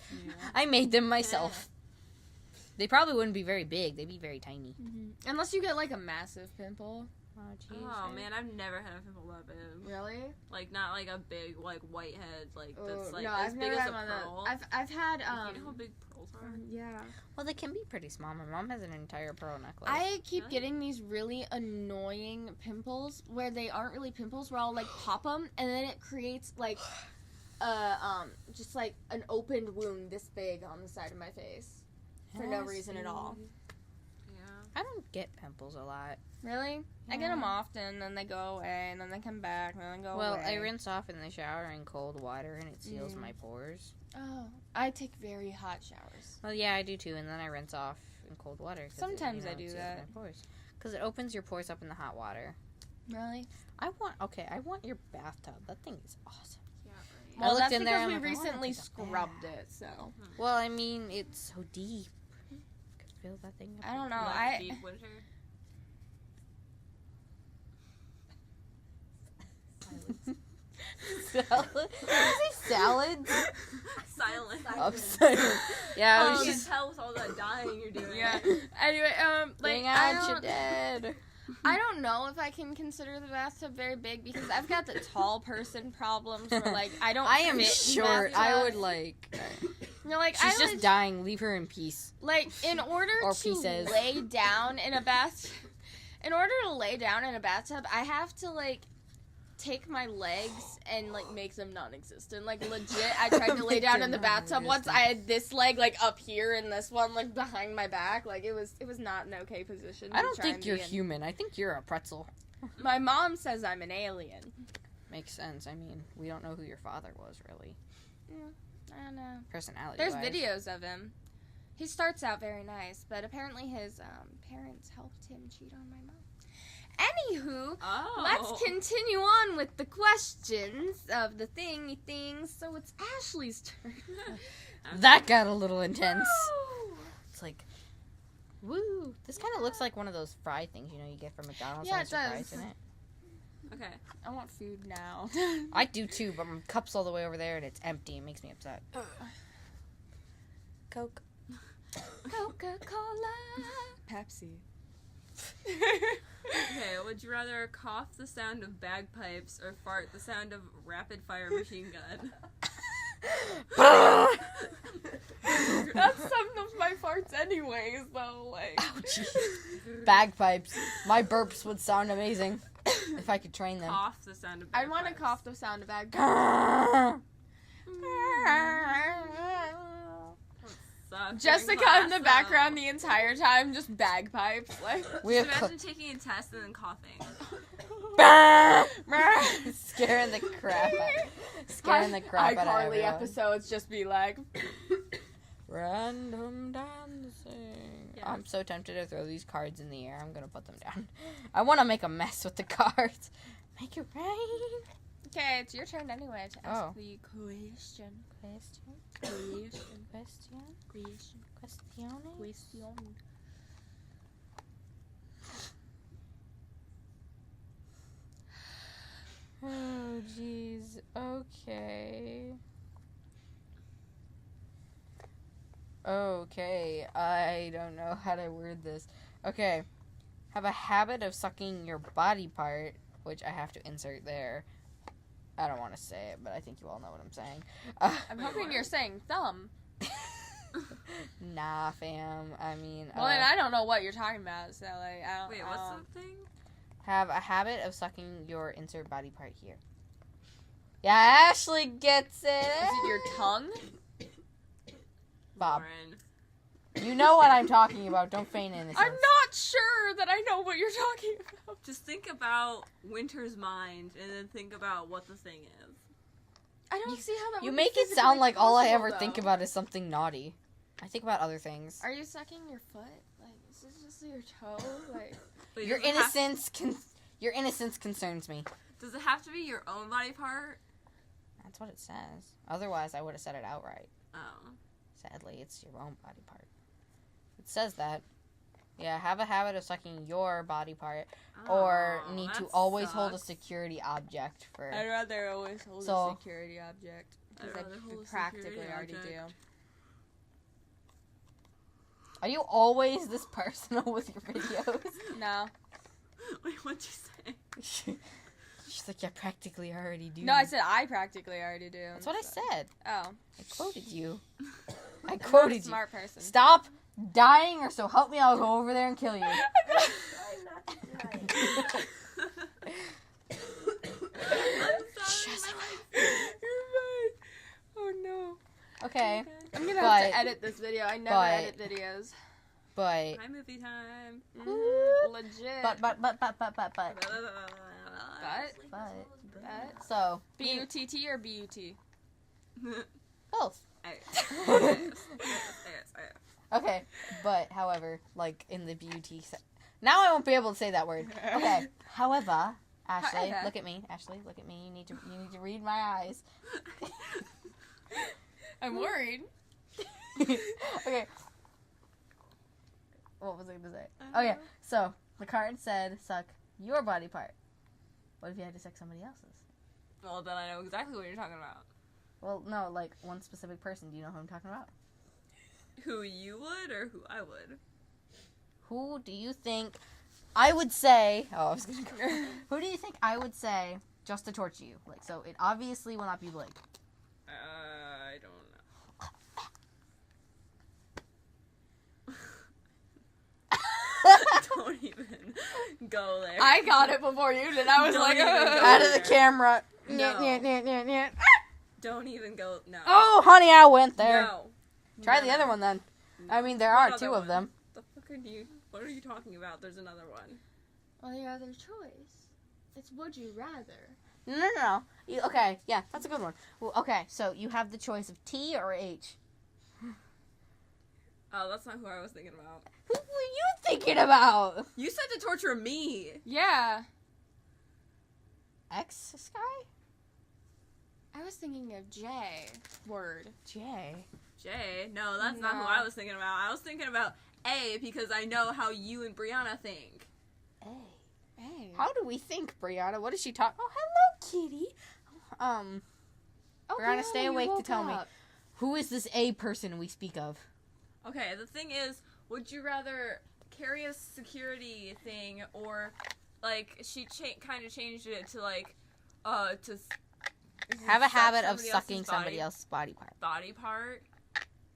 S2: I made them myself. They probably wouldn't be very big. They'd be very tiny.
S1: Unless you get like a massive pimple.
S3: Oh man, I've never had a pimple that big.
S1: Really?
S3: Like not like a big like whitehead like that's
S1: Oh,
S3: like
S1: no,
S3: as
S1: I've
S3: big
S1: never
S3: as
S1: had
S3: a
S1: one
S3: pearl.
S1: of those. I've had
S3: Like, you know how big pearls are?
S1: yeah.
S2: Well, they can be pretty small. My mom has an entire pearl necklace.
S1: I keep
S3: Really?
S1: getting these really annoying pimples where they aren't really pimples. Where I'll like pop them and then it creates like just like an opened wound this big on the side of my face for no reason at all.
S3: Yeah.
S2: I don't get pimples a lot.
S1: Really? I get them often, then they go away, and then they come back, and then they go
S2: Well,
S1: away.
S2: I rinse off in the shower in cold water, and it seals
S1: Mm.
S2: my pores.
S1: Oh, I take very hot showers.
S2: Well, yeah, I do too, and then I rinse off in cold water. 'Cause
S1: Sometimes I
S2: it
S1: do
S2: seals
S1: that.
S2: my pores. Because it opens your pores up in the hot water.
S1: Really?
S2: I want your bathtub. That thing is awesome.
S3: Yeah, right.
S2: I
S1: Well,
S2: looked
S1: that's
S2: in
S1: because
S2: there,
S1: we
S2: I'm like, I wanna
S1: recently
S2: take a
S1: scrubbed
S2: bath.
S1: it, so.
S2: Well, I mean, it's so deep. Could feel that thing.
S1: I don't know.
S3: Like
S1: I
S3: deep winter.
S2: Salad? Did you say salads?
S3: Silent.
S2: Oh, sorry. Yeah, I
S3: Oh,
S2: was
S3: you can
S2: just
S3: tell with all that dying you're doing.
S1: yeah. Anyway, like
S2: bring
S1: I
S2: out your
S1: don't,
S2: dead.
S1: I don't know if I can consider the bathtub very big because I've got the tall person problems where like I don't.
S2: I am
S1: fit in
S2: short. I
S1: bathtubs.
S2: would like.
S1: You're like
S2: She's
S1: I
S2: just
S1: would-
S2: dying. Leave her in peace.
S1: like in order
S2: Or
S1: to
S2: pieces.
S1: lay down in a bath. In order to lay down in a bathtub, I have to like take my legs and like make them non-existent. Like legit, I tried to lay
S2: Make
S1: down
S2: them
S1: in the bathtub once. I
S2: non-existent.
S1: had this leg like up here and this one like behind my back. Like it was not an okay position.
S2: I
S1: to
S2: don't
S1: try
S2: think
S1: and
S2: you're
S1: be in.
S2: human. I think you're a pretzel.
S1: My mom says I'm an alien.
S2: Makes sense. I mean, we don't know who your father was really.
S1: I don't know.
S2: Personality.
S1: There's videos of him. He starts out very nice, but apparently his parents helped him cheat on my mom. Anywho,
S3: Oh.
S1: let's continue on with the questions of the thingy things. So it's Ashley's turn.
S2: That got a little intense.
S1: Woo!
S2: It's like, woo. This kind of looks like one of those fry things, you know, you get from McDonald's.
S1: Yeah,
S2: has
S1: it
S2: your
S1: does.
S2: fries in it.
S3: Okay.
S1: I want food now.
S2: I do too, but my cup's all the way over there and it's empty. It makes me upset. Coke.
S1: Coca-Cola. Pepsi.
S3: Okay, would you rather cough the sound of bagpipes or fart the sound of rapid fire machine gun?
S1: That's some of my farts anyways, though, like.
S2: Bagpipes. My burps would sound amazing if I could train them.
S3: Cough the sound of
S1: I
S3: bagpipes.
S1: want to cough the sound of bag.
S3: Suck
S1: Jessica
S3: during
S1: in the
S3: class,
S1: background
S3: though.
S1: the entire time, just bagpipes, like.
S2: We have
S3: Just imagine taking a test and then coughing.
S2: scaring the crap out. Scaring the crap out of
S1: iCarly
S2: everyone.
S1: episodes just be like.
S2: Random dancing.
S3: Yes.
S2: I'm so tempted to throw these cards in the air. I'm gonna put them down. I want to make a mess with the cards. Make it rain.
S1: Okay, it's your turn anyway to ask
S2: Oh.
S1: the question.
S2: Question.
S1: Question.
S2: Question.
S1: Question.
S2: Question.
S1: Question.
S2: Oh, jeez. Okay. Okay. I don't know how to word this. Okay. Have a habit of sucking your body part, which I have to insert there. I don't want to say it, but I think you all know what I'm saying.
S1: I'm
S3: Wait,
S1: hoping
S3: what?
S1: you're saying thumb.
S2: Nah, fam. I mean,
S1: Well, then I don't know what you're talking about, so like I don't.
S3: Wait,
S1: I
S3: what's
S1: don't-
S3: the thing?
S2: have a habit of sucking your insert body part here. Yeah, Ashley gets it.
S1: Is it your tongue?
S2: Bob.
S3: Lauren.
S2: You know what I'm talking about. Don't feign innocence.
S1: I'm not sure that I know what you're talking about.
S3: Just think about Winter's mind and then think about what the thing is.
S1: I don't see how that.
S2: You
S1: would
S2: make
S1: be
S2: it sound
S1: physically
S2: like all I
S1: possible,
S2: ever think
S1: though.
S2: about is something naughty. I think about other things.
S1: Are you sucking your foot? Like, is this just your toe? Like,
S3: But
S2: Your
S3: does it have-
S2: your innocence concerns me.
S3: Does it have to be your own body part?
S2: That's what it says. Otherwise, I would have said it outright.
S3: Oh.
S2: Sadly, it's your own body part. It says that. Yeah, have a habit of sucking your body part, or
S3: Oh,
S2: need to
S3: that
S2: always hold a
S3: sucks.
S2: security object for.
S1: I'd rather always hold
S2: So-
S1: a security object
S3: I'd
S1: because I
S3: rather hold a
S1: practically
S3: security
S1: already
S3: object.
S2: Are you always this personal with your videos?
S1: do. No,
S3: Wait, what'd you say?
S2: She's like, I practically already do.
S1: no, I said I practically already do.
S2: That's what I
S1: so-
S2: said.
S1: Oh,
S2: I quoted you. I
S1: I'm not a
S2: quoted you.
S1: smart person.
S2: Stop dying, or so help me, I'll go over there and kill you.
S4: Try not to die.
S1: You're right. Oh no.
S2: Okay,
S1: I'm gonna have
S2: But-
S1: to edit this video. I never
S2: but-
S1: edit videos.
S2: but
S3: Hi, movie time.
S1: Legit.
S2: but
S1: But
S2: so
S1: B-U-T-T or B-U-T?
S2: both. Okay, but however, like in the beauty now I won't be able to say that word. Okay. However, Ashley,
S1: However.
S2: look at me. Ashley, look at me. You need to read my eyes.
S1: I'm worried.
S2: Okay. What was I gonna say? Oh yeah. So the card said suck your body part. What if you had to suck somebody else's?
S3: Well, then I know exactly what you're talking about.
S2: Well, no, like one specific person. Do you know who I'm talking about?
S3: Who you would or who I would?
S2: Who do you think I would say? Oh, I was gonna go. Who do you think I would say just to torture you? Like, so it obviously will not be Blake.
S3: I don't know. Don't even go there.
S1: I got it before you did. I was
S3: Don't
S1: like,
S3: even go
S2: Out of the
S3: there.
S2: camera.
S3: No.
S2: Nyeh.
S3: Don't even go. No.
S2: Oh, honey, I went there.
S3: No.
S2: Try
S3: No,
S2: the other
S3: no.
S2: one then. I mean, there
S3: What
S2: are
S3: other
S2: two of
S3: one?
S2: them.
S3: The fuck are you? What are you talking about? There's another one.
S1: well, your other choice. It's would you rather.
S2: No. Okay, yeah, that's a good one. Well, okay, so you have the choice of T or H.
S3: Oh, that's not who I was thinking about.
S2: Who were you thinking about?
S3: You said to torture me.
S1: Yeah.
S2: X Sky?
S1: I was thinking of J. Word.
S2: J.
S3: Jay? No, that's not who
S1: No.
S3: I was thinking about. I was thinking about A because I know how you and Brianna think.
S2: A.
S1: Hey.
S2: How do we think, Brianna? What is she talking? Oh, hello, kitty.
S1: Oh,
S2: Brianna, stay
S1: you
S2: awake to
S1: woke
S2: tell me.
S1: up.
S2: Who is this A person we speak of?
S3: Okay, the thing is, would you rather carry a security thing or, like, she kind of changed it to, like, to
S2: Have a
S3: suck
S2: habit of
S3: somebody
S2: sucking
S3: else's
S2: somebody else's body part.
S3: body part.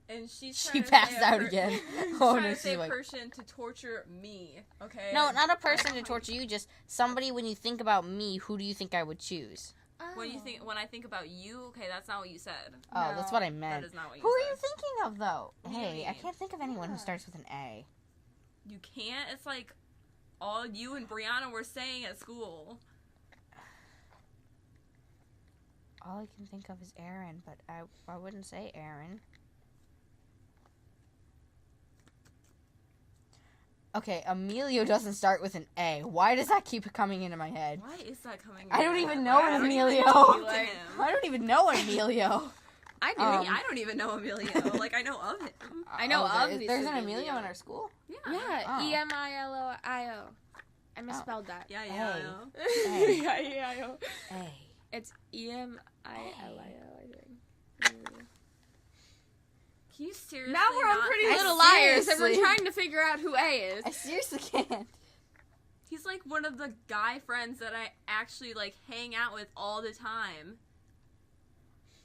S3: And she's
S2: She
S3: trying to
S2: passed
S3: say a
S2: out again.
S3: she's
S2: Oh,
S3: trying
S2: no,
S3: to
S2: she's
S3: say a
S2: awake.
S3: person to torture me, okay?
S2: No, not a person to torture you. Just somebody. When you think about me, who do you think I would choose?
S3: When I think about you, okay, that's not what you said.
S2: Oh, that's what I meant.
S3: That is not what you
S2: Who are
S3: said.
S2: you thinking of, though?
S3: What do you
S2: Hey, I
S3: mean?
S2: can't think of anyone who starts with an A.
S3: You can't? It's like all you and Brianna were saying at school.
S2: All I can think of is Aaron, but I wouldn't say Aaron. Okay, Emilio doesn't start with an A. Why does that keep coming into my head?
S3: Why is that coming?
S2: I don't
S3: in?
S2: even know
S3: I
S2: an
S3: don't even
S2: Emilio.
S3: talk to
S1: Like,
S3: him.
S2: I don't even know Emilio.
S1: I do.
S3: I don't even know Emilio. Like, I know of him.
S1: I know
S2: Oh,
S1: of this
S2: there's an
S1: Emilio.
S2: Emilio in our school?
S3: Yeah.
S1: Yeah,
S2: Oh.
S1: Emilio. I misspelled that.
S3: Yeah,
S2: Hey.
S3: yeah. I know.
S2: Hey.
S1: Yeah.
S2: A.
S1: It's Emilio, I think.
S3: Can you seriously
S1: Now we're on
S3: not
S1: Pretty
S3: think-
S1: Little Liars, and we're
S2: seriously-
S1: trying to figure out who A is.
S2: I seriously can't.
S3: He's like one of the guy friends that I actually, like, hang out with all the time.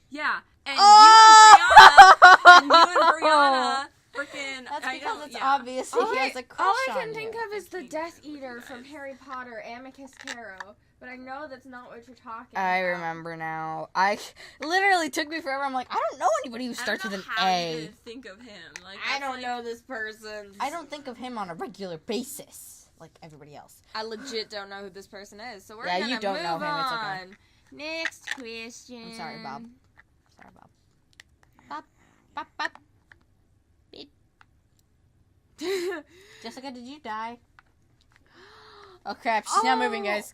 S3: Yeah. And you and Brianna freaking...
S2: That's
S3: I
S2: because
S3: know,
S2: it's
S3: yeah.
S2: obvious he has a crush
S1: all I
S2: on
S1: can think
S2: you.
S1: of is the Death Eater from Harry Potter, Amicus Caro. But I know that's not what you're talking about.
S2: I remember now. I literally took me forever. I'm like, I don't know anybody who starts
S3: I
S2: with
S3: don't
S2: an
S3: know how
S2: A.
S3: you even think of him. Like,
S1: I
S3: that's
S1: don't
S3: like-
S1: know this person.
S2: I don't think of him on a regular basis like everybody else.
S1: I legit don't know who this person is. So we're
S2: Yeah,
S1: gonna
S2: you don't
S1: move
S2: know him, it's okay.
S1: on. Next question.
S2: I'm sorry, Bob. Sorry, Bob. Bob. Bob. Bob. Jessica, did you die? Oh crap, she's now moving, guys.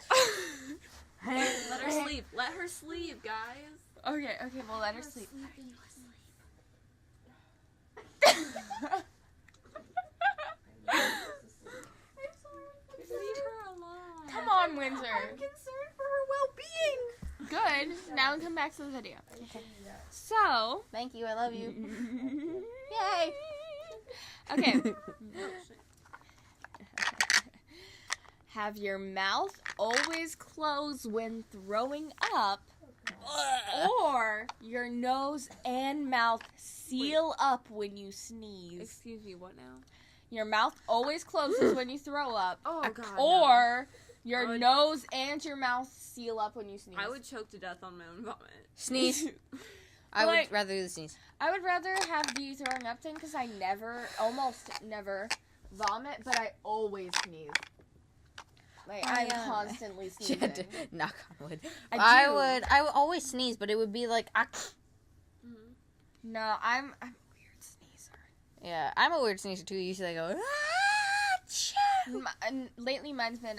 S3: Let her sleep. Let her sleep, guys.
S1: Okay, well let her sleep.
S3: Leave her alone.
S1: Come on, Windsor.
S2: concerned for her well-being.
S1: Good. Now come back to the video. So.
S2: Thank you, I love you.
S1: Yay. Okay. Have your mouth always closed when throwing up, or your nose and mouth seal up when you sneeze.
S3: Excuse me, what now?
S1: Your mouth always closes when you throw up,
S3: Oh, God.
S1: or your
S3: I would-
S1: nose and your mouth seal up when you sneeze.
S3: I would choke to death on my own vomit.
S2: Sneeze. I
S1: Like-
S2: would rather do the sneeze.
S1: I would rather have the throwing up thing because I almost never vomit, but I always sneeze. Like, I'm constantly
S2: She
S1: sneezing.
S2: had to knock on wood.
S1: I
S2: I would always sneeze, but it would be like,
S1: No, I'm a weird sneezer.
S2: yeah, I'm a weird sneezer too. Usually I go,
S1: And lately mine's been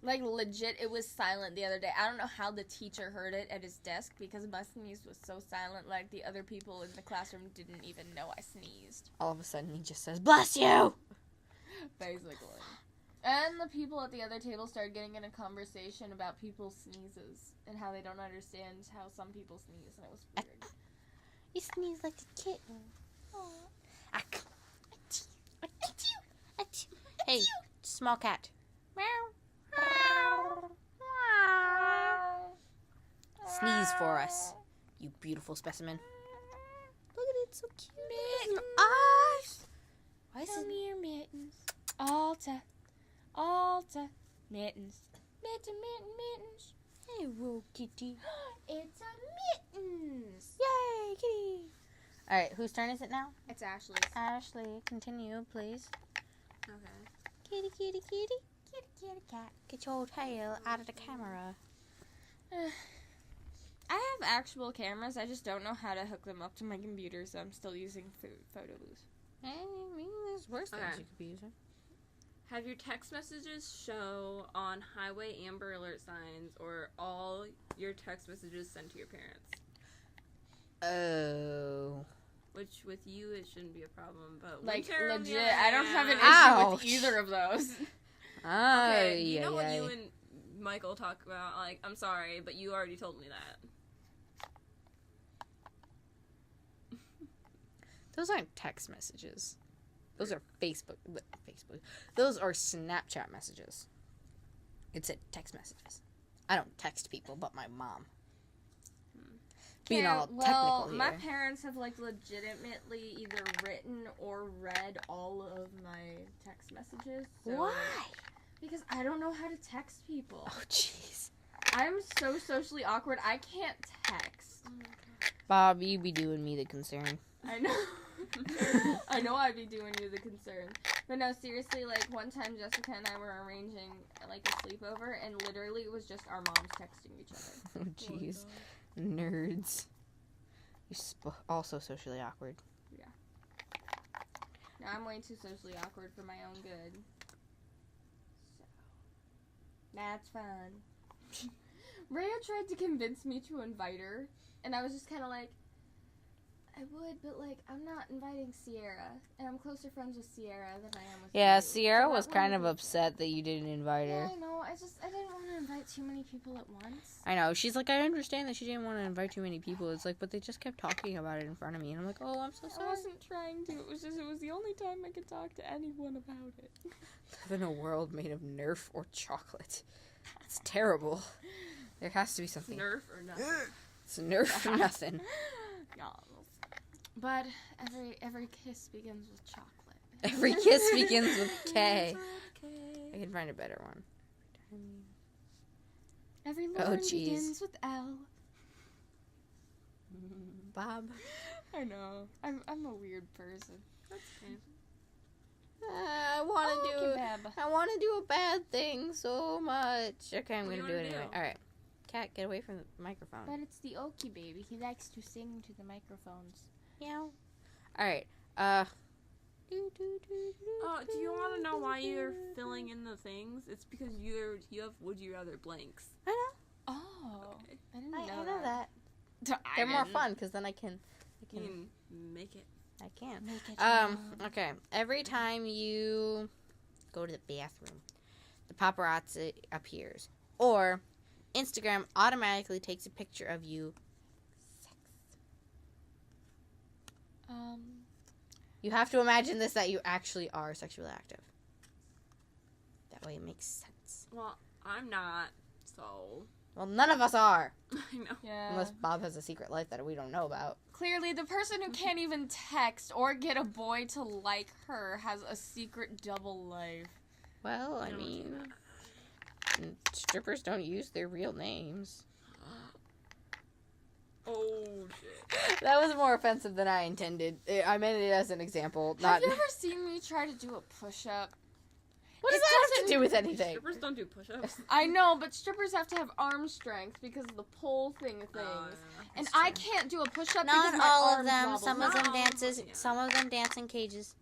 S1: like legit, it was silent the other day. I don't know how the teacher heard it at his desk because my sneeze was so silent, like the other people in the classroom didn't even know I sneezed.
S2: all of a sudden he just says, bless you!
S1: Basically. And the people at the other table started getting in a conversation about people's sneezes and how they don't understand how some people sneeze, and it was weird.
S2: You sneeze like a kitten. Hey, small cat. Sneeze for us, you beautiful specimen. Look at it, so cute. Your eyes. Why is
S1: Come
S2: it?
S1: here, mittens. Alta, mittens. Mittens.
S2: Hey, Ro Kitty.
S1: It's a mittens.
S2: Yay, kitty. All right, whose turn is it now?
S1: It's Ashley's.
S2: Ashley, continue, please.
S3: Okay.
S2: Kitty, kitty, kitty. Kitty, kitty, cat. Get your tail out of the camera.
S1: I have actual cameras. I just don't know how to hook them up to my computer, so I'm still using photo booth.
S2: I mean, there's worse things
S3: Okay.
S2: you could be using.
S3: Have your text messages show on highway Amber Alert signs, or all your text messages sent to your parents?
S2: Oh.
S3: Which with you it shouldn't be a problem, but
S1: Like,
S3: Winter, on the
S1: legit,
S3: other
S1: I don't have an
S3: hand-
S1: issue
S2: Ouch.
S1: with either of those.
S3: Okay, you
S2: yeah,
S3: know what
S2: yeah.
S3: you and Michael talk about? Like, I'm sorry, but you already told me that.
S2: Those aren't text messages. Those are Facebook. Those are Snapchat messages. It's text messages. I don't text people, but my mom. Being
S1: Yeah,
S2: all
S1: well,
S2: technical
S1: my
S2: here.
S1: parents have like legitimately either written or read all of my text messages. So,
S2: Why?
S1: Because I don't know how to text people.
S2: Oh, jeez.
S1: I'm so socially awkward. I can't text.
S2: Bob, you be doing me the concern.
S1: I know. I know I'd be doing you the concern. But no, seriously, like one time Jessica and I were arranging like a sleepover and literally it was just our moms texting each other.
S2: Oh, jeez. Nerds. You're also socially awkward.
S1: Now I'm way too socially awkward for my own good. So that's fun. Rhea tried to convince me to invite her, and I was just kind of like, I would, but like I'm not inviting Sierra, and I'm closer friends with Sierra than I am with
S2: Yeah,
S1: you.
S2: Sierra
S1: So
S2: was
S1: that
S2: kind of
S1: wouldn't be
S2: upset that you didn't invite
S1: fair.
S2: her.
S1: Yeah, I know. I didn't want to invite too many people at once.
S2: I know. She's like, I understand that she didn't want to invite too many people. It's like, but they just kept talking about it in front of me. And I'm like, oh, I'm so
S1: I
S2: sorry.
S1: wasn't trying to. It was the only time I could talk to anyone about it.
S2: Live in a world made of Nerf or chocolate. It's terrible. There has to be something.
S3: Nerf or nothing.
S2: It's Nerf or nothing.
S1: Yalls. But every kiss begins with chocolate.
S2: Every kiss begins with K.
S3: Okay.
S2: I can find a better one.
S1: Every
S2: Oh,
S1: line
S2: jeez.
S1: begins with L.
S2: Bob.
S1: I know. I'm a weird person.
S3: That's okay.
S2: I want to
S1: Oh,
S2: do.
S1: kebab.
S2: I want to do a bad thing so much. Okay, I'm
S3: What do
S2: gonna
S3: you
S2: do it
S3: wanna
S2: anyway.
S3: do?
S2: All right, Cat, get away from the microphone.
S1: But it's the Oki baby. He likes to sing to the microphones.
S2: Meow. All right.
S3: Do you want to know why you're filling in the things? It's because you have would you rather blanks.
S2: I know.
S1: Oh,
S3: Okay.
S1: I didn't
S2: I
S1: know
S2: know that.
S1: that.
S2: They're more fun because then I can.
S3: You can make it.
S2: I can.
S1: Make it your own.
S2: Okay. Every time you go to the bathroom, the paparazzi appears, or Instagram automatically takes a picture of you. You have to imagine this that you actually are sexually active. That way it makes sense.
S3: Well, I'm not, so
S2: Well, none of us are,
S3: I know.
S1: Yeah.
S2: unless Bob has a secret life that we don't know about.
S1: Clearly, the person who can't even text or get a boy to like her has a secret double life.
S2: Well, I
S3: I don't do
S2: mean, strippers don't use their real names.
S3: Oh shit.
S2: That was more offensive than I intended. I meant it as an example.
S1: Have
S2: Not.
S1: you ever seen me try to do a push-up?
S2: What does
S1: It
S2: that have to
S1: doesn't-
S2: do with anything?
S3: Strippers don't do push-ups.
S1: I know, but strippers have to have arm strength because of the pole thing things. And
S2: That's
S1: I
S2: true.
S1: can't do a push-up
S2: Not
S1: because my
S2: all of
S1: arms
S2: them.
S1: wobble.
S2: Some of
S3: Not
S2: them
S3: all of
S2: dances.
S3: them, yeah.
S2: Some of them dance in cages.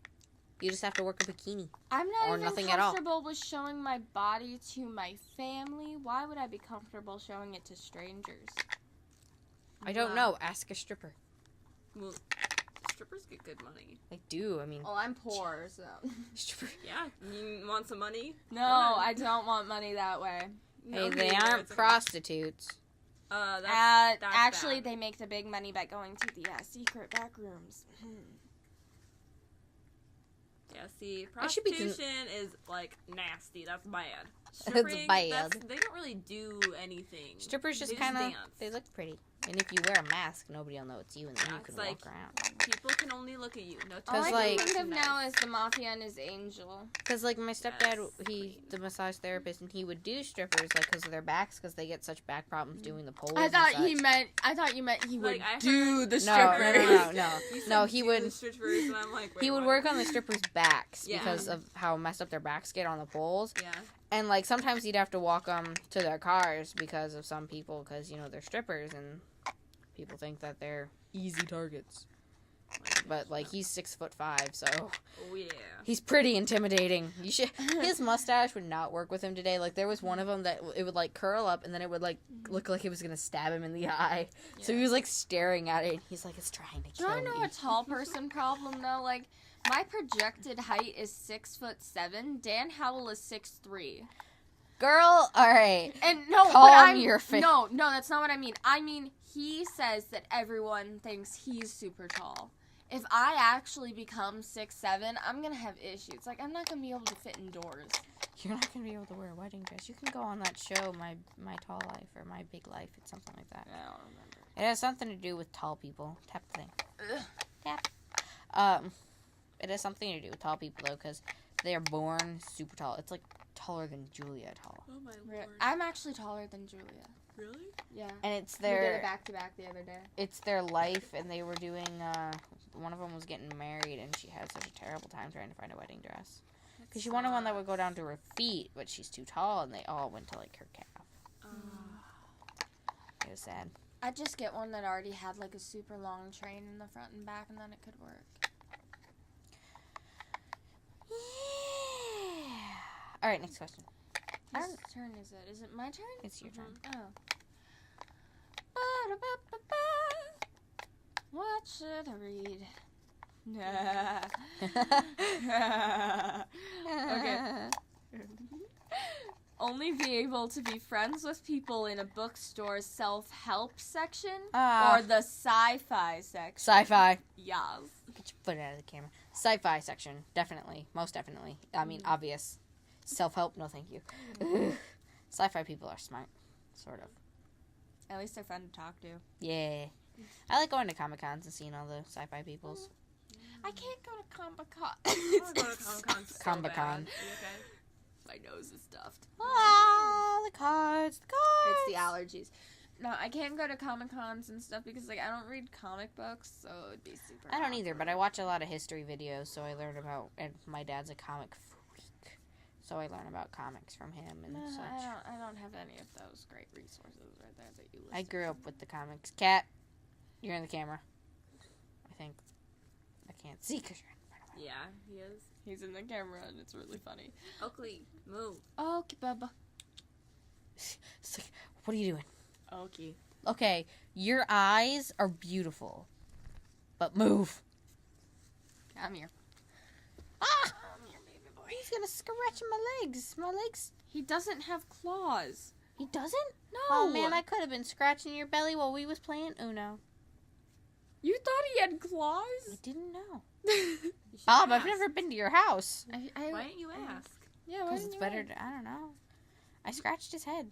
S2: You just have to work a bikini.
S1: I'm not
S2: or
S1: even
S2: nothing at all.
S1: comfortable with showing my body to my family. Why would I be comfortable showing it to strangers?
S2: I don't know. Ask a stripper.
S3: Well, strippers get good money.
S2: I do. I mean,
S1: Well, I'm poor, so.
S2: stripper.
S3: Yeah, you want some money?
S1: No, I don't want money that way.
S3: No,
S2: Hey, they
S3: neither.
S2: aren't
S3: It's okay.
S2: prostitutes.
S3: That's
S1: Actually,
S3: bad.
S1: they make the big money by going to the secret back rooms.
S3: Yeah, see,
S2: I should be con-
S3: prostitution is like nasty. That's bad.
S2: It's
S3: Stripping,
S2: bad.
S3: They don't really do anything.
S2: Strippers just
S3: They
S2: kind of.
S3: dance.
S2: They look pretty. And if you wear a mask, nobody will know it's you, and then
S3: Yeah,
S2: you can
S3: it's like-
S2: walk around.
S3: People can only look at you. No
S1: All I
S2: Cause,
S1: can
S2: like-
S1: think of now is the mafia and his angel.
S2: Because, like, my stepdad,
S3: Yes,
S2: he's
S3: queen.
S2: the massage therapist, and he would do strippers, like, because of their backs, because they get such back problems doing the poles.
S1: I thought
S2: and
S1: you
S2: such.
S1: meant he would
S3: Like, I
S1: do
S3: heard-
S1: the
S2: No,
S1: strippers.
S2: no.
S3: You said
S2: No, he
S3: do
S2: would-
S3: the strippers, and I'm like, wait,
S2: He would
S3: what?
S2: work on the strippers' backs
S3: Yeah.
S2: because of how messed up their backs get on the poles.
S3: Yeah.
S2: And, like, sometimes he'd have to walk them to their cars because of some people, because, you know, they're strippers, and People think that they're easy targets. But, like, he's 6'5", so
S3: Oh yeah.
S2: he's pretty intimidating. His mustache would not work with him today. Like, there was one of them that it would, like, curl up, and then it would, like, look like it was gonna stab him in the eye. So he was, like, staring at it, and he's like, it's trying to
S1: Do
S2: kill
S1: I know
S2: me.
S1: a tall person problem though? Like, my projected height is 6'7". Dan Howell is 6'3".
S2: Girl, alright.
S1: And no,
S2: Calm
S1: but I'm
S2: your face.
S1: no, that's not what I mean. I mean he says that everyone thinks he's super tall. If I actually become 6'7", I'm gonna have issues. Like, I'm not gonna be able to fit indoors.
S2: You're not gonna be able to wear a wedding dress. You can go on that show, My Tall Life, or My Big Life. It's something like that.
S1: I don't remember.
S2: It has something to do with tall people. Tap the thing.
S1: Ugh.
S2: Tap. It has something to do with tall people, though, because they are born super tall. It's, like, taller than Julia tall.
S3: Oh my lord.
S1: I'm actually taller than Julia.
S3: Really?
S1: Yeah.
S2: And it's
S1: We did
S2: their...
S1: it back to back the other day.
S2: It's their life, and they were doing, one of them was getting married, and she had such a terrible time trying to find a wedding dress. Because she wanted one that would go down to her feet, but she's too tall, and they all went to, like, her calf. It was sad.
S1: I'd just get one that already had like a super long train in the front and back, and then it could work.
S2: Yeah. Alright, next question.
S1: Whose turn is it? Is it my turn?
S2: It's your turn.
S1: Oh. Ba-da-ba-ba-ba. What should I read? Okay. Only be able to be friends with people in a bookstore's self-help section or the sci-fi section.
S2: Sci-fi.
S1: Yes.
S2: Get your foot out of the camera. Sci-fi section. Definitely. Most definitely. I mean, obvious. Self-help, no thank you. Sci-fi people are smart. Sort of.
S1: At least they're fun to talk to.
S2: Yeah. I like going to Comic-Cons and seeing all the sci-fi peoples.
S1: I can't go to Comic-Con.
S3: I wanna go to Comic-Con so
S2: Comic-Con.
S3: bad. Are you okay?
S1: My nose is stuffed.
S2: Ah, the cards. The cards.
S1: It's the allergies. No, I can't go to Comic-Cons and stuff because, like, I don't read comic books, so it'd be super
S2: I don't either, but I
S1: awkward.
S2: watch a lot of history videos, so I learn about, and my dad's a comic freak, so I learn about comics from him and
S1: No,
S2: such.
S1: I don't have any of those great resources right there that you listed.
S2: I grew up with the comics. Cat, you're in the camera. I think. I can't see because you're in front of me.
S3: Yeah, he is.
S1: He's in the camera, and it's really funny.
S3: Oakley, move.
S1: Okay, Bubba.
S2: It's like, what are you doing?
S1: Okay.
S2: Okay, your eyes are beautiful, but move.
S1: Come here.
S2: Ah!
S1: Come here, baby boy.
S2: He's gonna scratch my legs. My legs.
S1: He doesn't have claws.
S2: He doesn't?
S1: No.
S2: Oh man, I could have been scratching your belly while we was playing Uno.
S1: You thought he had
S2: I
S1: claws?
S2: didn't know.
S3: You should
S2: Bob,
S3: ask.
S2: I've never been to your house.
S3: Why didn't you ask?
S1: Yeah, why
S2: Because
S1: didn't
S2: it's
S1: you
S2: better
S1: ask?
S2: to, I don't know. I scratched his head.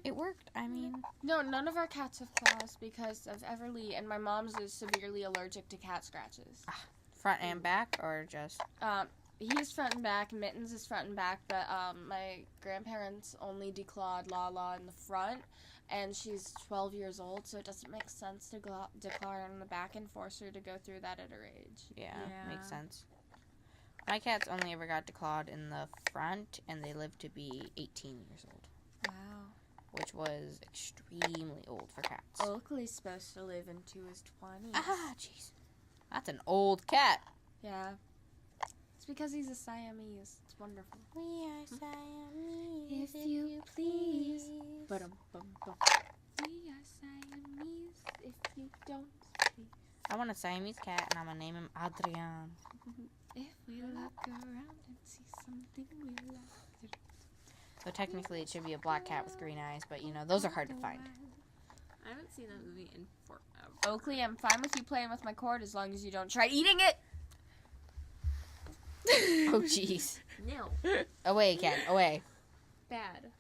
S2: It worked. I mean,
S1: No, none of our cats have claws because of Everly, and my mom's is severely allergic to cat scratches.
S2: front and back, or just...
S1: He's front and back, Mittens is front and back, but my grandparents only declawed Lala in the front, and she's 12 years old, so it doesn't make sense to declaw her in the back and force her to go through that at her age.
S2: Yeah,
S3: Yeah.
S2: makes sense. My cats only ever got declawed in the front, and they lived to be 18 years old,
S1: Wow.
S2: which was extremely old for cats.
S1: Oakley's supposed to live into his 20s.
S2: Ah, jeez. That's an old cat.
S1: Yeah. It's because he's a Siamese. It's wonderful.
S2: We are Siamese,
S1: If you please. Ba-dum-bum-bum. We are Siamese if you don't please.
S2: I want a Siamese cat, and I'm going to name him Adrian.
S1: If we look around and see something we like.
S2: So technically it should be a black cat with green eyes, but you know, those are hard to find.
S3: I haven't seen that movie in forever.
S1: Oakley, I'm fine with you playing with my cord as long as you don't try eating it.
S2: Oh, jeez.
S3: No.
S2: Away, cat, away.
S1: Bad.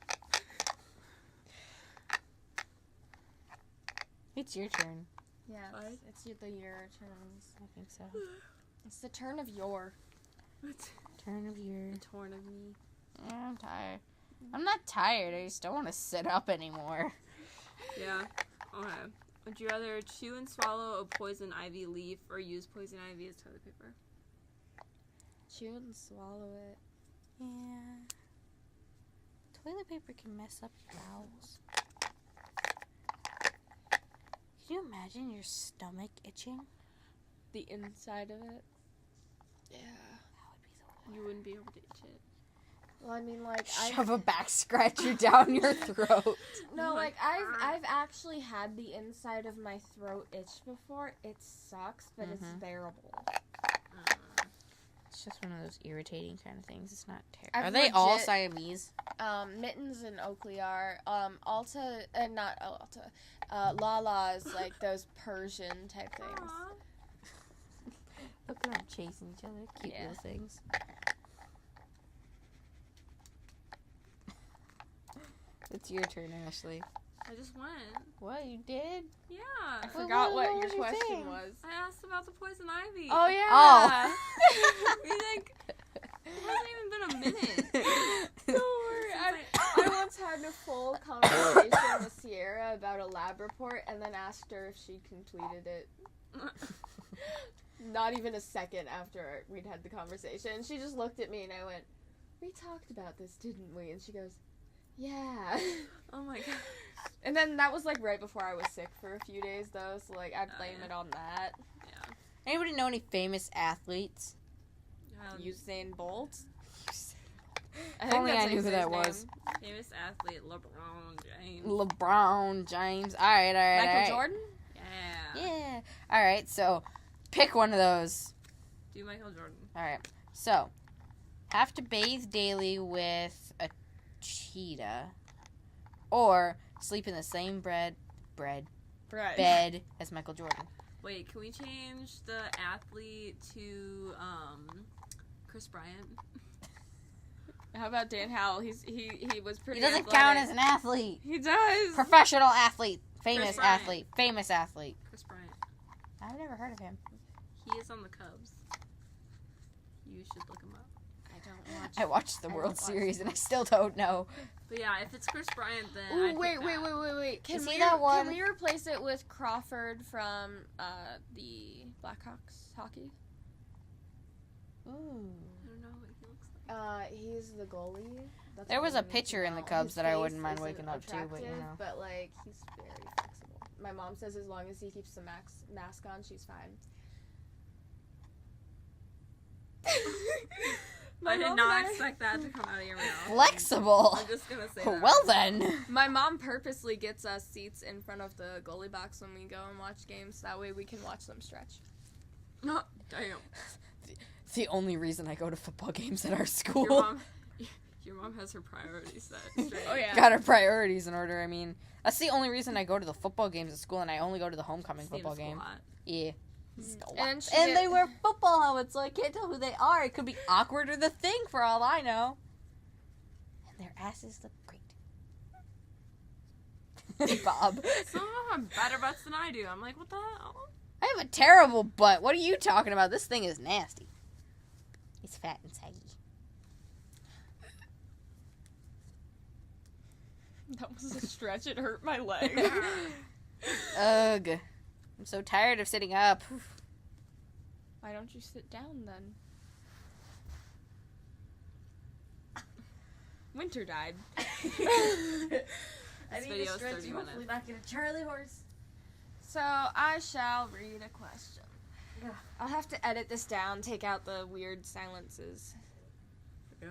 S2: It's your turn.
S1: Yeah,
S3: What?
S1: it's your turns.
S2: I think so.
S1: It's the turn of your.
S2: Turn of your...
S3: Torn of me.
S2: Yeah, I'm tired. I'm not tired, I just don't want to sit up anymore.
S3: Yeah. Okay. Would you rather chew and swallow a poison ivy leaf or use poison ivy as toilet paper?
S1: Chew and swallow it.
S2: Yeah. Toilet paper can mess up your bowels. Can you imagine your stomach itching?
S1: The inside of it. Yeah.
S2: That would be the
S3: You wouldn't be able to itch it.
S1: Well, I mean, like,
S2: Shove a back scratcher down your throat.
S1: No,
S3: Oh my
S1: like I've actually had the inside of my throat itch before. It sucks, but it's
S2: Mhm.
S1: bearable.
S2: It's just one of those irritating kind of things. It's not terrible.
S1: I've
S2: Are they all
S1: legit-
S2: Siamese?
S1: Mittens and Oakley are. Alta, not Alta. Lala is like those Persian type things.
S3: Aw.
S2: Look at them chasing each other. Cute
S1: Yeah.
S2: little things. It's your turn, Ashley.
S3: I just went.
S2: What, you did?
S3: Yeah.
S1: I
S2: Well,
S1: forgot
S2: what
S1: what
S2: was
S1: your
S2: your
S1: question
S2: thing?
S1: was.
S3: I asked about the poison ivy.
S1: Oh yeah.
S2: Oh.
S3: You think it hasn't even been a minute.
S1: Don't worry. I once had a full conversation with Sierra about a lab report, and then asked her if she completed it. Not even a second after we'd had the conversation. She just looked at me and I went, "We talked about this, didn't we?" And she goes, "Yeah."
S3: Oh my god.
S1: And then that was like right before I was sick for a few days though, so like I blame
S3: yeah.
S1: it on that.
S3: Yeah.
S2: Anybody know any famous athletes?
S1: Usain Bolt.
S2: If only I knew who that was.
S3: Famous athlete LeBron James.
S2: LeBron James. Alright, alright,
S1: Michael
S2: alright.
S1: Jordan?
S3: Yeah.
S2: Yeah. Alright, so pick one of those.
S3: Do Michael Jordan.
S2: Alright. So, have to bathe daily with a cheetah. Or sleep in the same bed
S1: Right.
S2: as Michael Jordan.
S3: Wait, can we change the athlete to Chris Bryant?
S1: How about Dan Howell? He was pretty
S2: He doesn't
S1: athletic.
S2: count as an athlete.
S1: He does.
S2: Professional athlete. Famous
S3: Chris Bryant.
S2: athlete. Famous athlete.
S3: Chris Bryant.
S2: I've never heard of him.
S3: He is on the Cubs. You should look him up.
S1: I don't watch.
S2: I watched the
S1: I
S2: World
S1: don't watch
S2: Series and I
S1: sports.
S2: still don't know.
S3: But yeah, if it's Chris Bryant, then
S1: Ooh,
S3: I'd
S1: wait.
S3: pick that.
S1: Can
S2: Is
S1: we
S2: he that one?
S1: Can we replace it with Crawford from the Blackhawks hockey?
S2: Ooh.
S3: I don't know what he looks like.
S1: He's the goalie. That's
S2: There
S1: all
S2: was
S1: I
S2: a
S1: need to
S2: pitcher in the
S1: know.
S2: Cubs
S1: His
S2: that I
S1: face
S2: wouldn't mind
S1: isn't
S2: waking up to, but, you
S1: attractive,
S2: know.
S1: But like he's very flexible. My mom says as long as he keeps the mask on, she's fine.
S3: I did
S1: mom
S3: not
S1: and I-
S3: expect that to come out of your mouth.
S2: Flexible.
S3: I'm just gonna say that.
S2: Well then.
S1: My mom purposely gets us seats in front of the goalie box when we go and watch games. That way we can watch them stretch.
S3: No, damn.
S2: It's the only reason I go to football games at our school.
S3: Your mom has her priorities set straight.
S1: Oh, yeah.
S2: Got our priorities in order. I mean, that's the only reason I go to the football games at school, and I only go to the homecoming
S3: Seems
S2: football
S3: a
S2: game.
S3: lot.
S2: Yeah.
S1: And she
S2: And
S1: did-
S2: they wear football helmets, so I can't tell who they are. It could be awkward or the thing, for all I know. And their asses look great. Bob.
S3: Some of them have better butts than I do. I'm like, what the hell?
S2: I have a terrible butt. What are you talking about? This thing is nasty. It's fat and saggy.
S1: That was a stretch. It hurt my leg.
S2: Ugh. I'm so tired of sitting up.
S1: Why don't you sit down then? Winter died.
S4: I
S3: This
S4: need
S3: video
S4: to
S3: is
S4: stretch
S3: 30
S4: and hopefully
S3: minutes.
S4: not get a Charlie horse.
S1: So I shall read a question.
S4: Yeah.
S1: I'll have to edit this down, take out the weird silences.
S3: Yeah.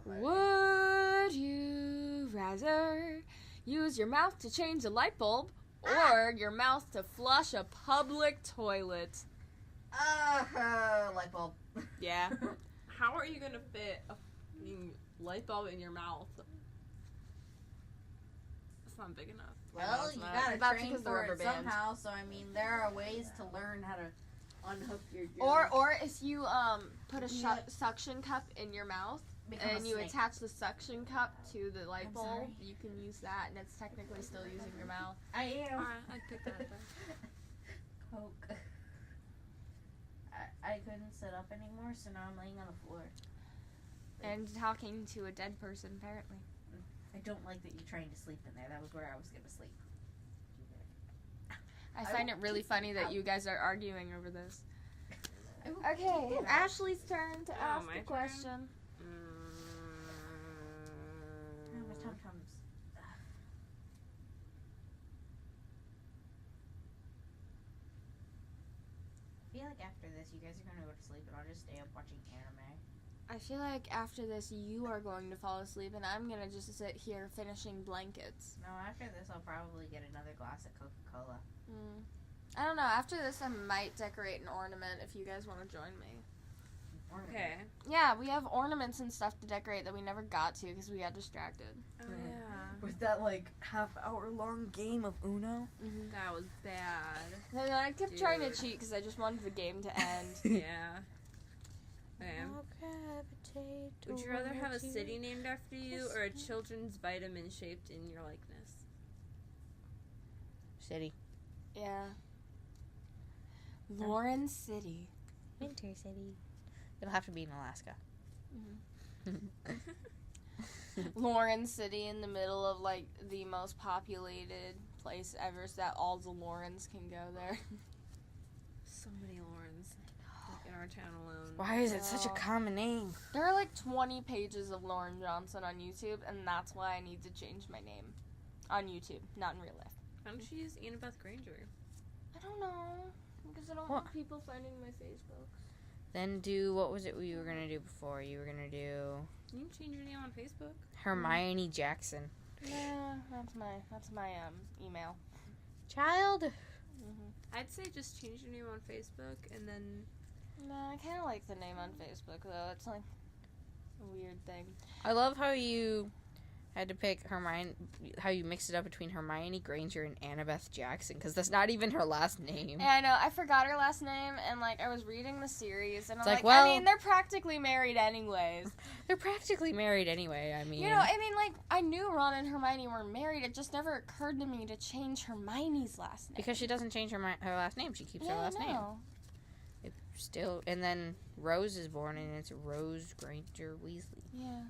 S1: Would you rather use your mouth to change a light bulb or your mouth to flush a public toilet?
S4: Light bulb.
S1: Yeah.
S3: How are you gonna fit a fucking light bulb in your mouth? It's not big enough.
S4: Well,
S1: it's
S4: you
S1: not.
S4: gotta
S1: That's
S4: train
S1: because the
S4: for
S1: rubber
S4: it
S1: band.
S4: somehow. So I mean, there are ways to learn how to unhook your.
S1: Or if you put a suction cup in your mouth and you
S4: snake.
S1: attach the suction cup to the light
S4: I'm
S1: bulb,
S4: sorry.
S1: you can use that, and it's technically still using your mouth.
S4: I am.
S3: Alright, I'd pick that then.
S4: Coke. I couldn't sit up anymore, so now I'm laying on the floor.
S1: And talking to a dead person, apparently.
S4: I don't like that you're trying to sleep in there. That was where I was gonna sleep.
S1: I
S4: I
S1: find
S4: will
S1: it really
S4: keep
S1: funny
S4: it
S1: that
S4: out.
S1: you guys are arguing over this.
S4: I will
S1: Okay,
S4: keep it out.
S1: Ashley's turn to
S3: Oh,
S1: ask
S3: my
S1: the
S3: turn?
S1: question.
S4: Oh, my tum tums.
S2: feel like after this, you guys are gonna go to sleep, and I'll just stay up watching anime.
S1: I feel like after this, you are going to fall asleep, and I'm gonna just sit here finishing blankets.
S2: No, after this, I'll probably get another glass of Coca-Cola.
S1: I don't know. After this, I might decorate an ornament if you guys want to join me.
S3: Okay.
S1: Yeah, we have ornaments and stuff to decorate that we never got to because we got distracted.
S3: Oh, yeah.
S2: With that, like, half-hour-long game of Uno?
S3: That was bad.
S1: And then I kept trying to
S3: Dude.
S1: cheat because I just wanted the game to end.
S3: Yeah. Okay. Would you rather have a city named after you or a children's vitamin shaped in your likeness?
S2: City.
S1: Yeah. Lauren City.
S2: Winter City. It'll have to be in Alaska.
S1: Lauren City in the middle of like the most populated place ever so that all the Laurens can go there.
S3: So many Laurens like, in our town alone.
S2: Why is it such a
S1: Oh.
S2: common name?
S1: There are like 20 pages of Lauren Johnson on YouTube, and that's why I need to change my name. On YouTube, not in real life.
S3: Why don't you use Annabeth Granger?
S1: I don't know. Because I don't
S2: What?
S1: want people finding my Facebook.
S2: Then do, what was it we were gonna do before? You were gonna do
S3: You can change your name on Facebook.
S2: Hermione Jackson.
S1: Nah, that's my email.
S2: Child?
S3: I'd say just change your name on Facebook and then
S1: No, I kind of like the name on Facebook though. It's like a weird thing.
S2: I love how you had to pick Hermione, how you mixed it up between Hermione Granger and Annabeth Jackson, because that's not even her last name.
S1: Yeah, I know. I forgot her last name, and like I was reading the series, and I'm
S2: It's like,
S1: like,
S2: well-
S1: I mean, they're practically married anyways.
S2: They're practically married anyway, I mean.
S1: You know, I mean, like I knew Ron and Hermione were married. It just never occurred to me to change Hermione's last name.
S2: because she doesn't change her last name, she keeps
S1: yeah,
S2: her last
S1: I
S2: name.
S1: know.
S2: It still, and then Rose is born, and it's Rose Granger Weasley.
S1: Yeah.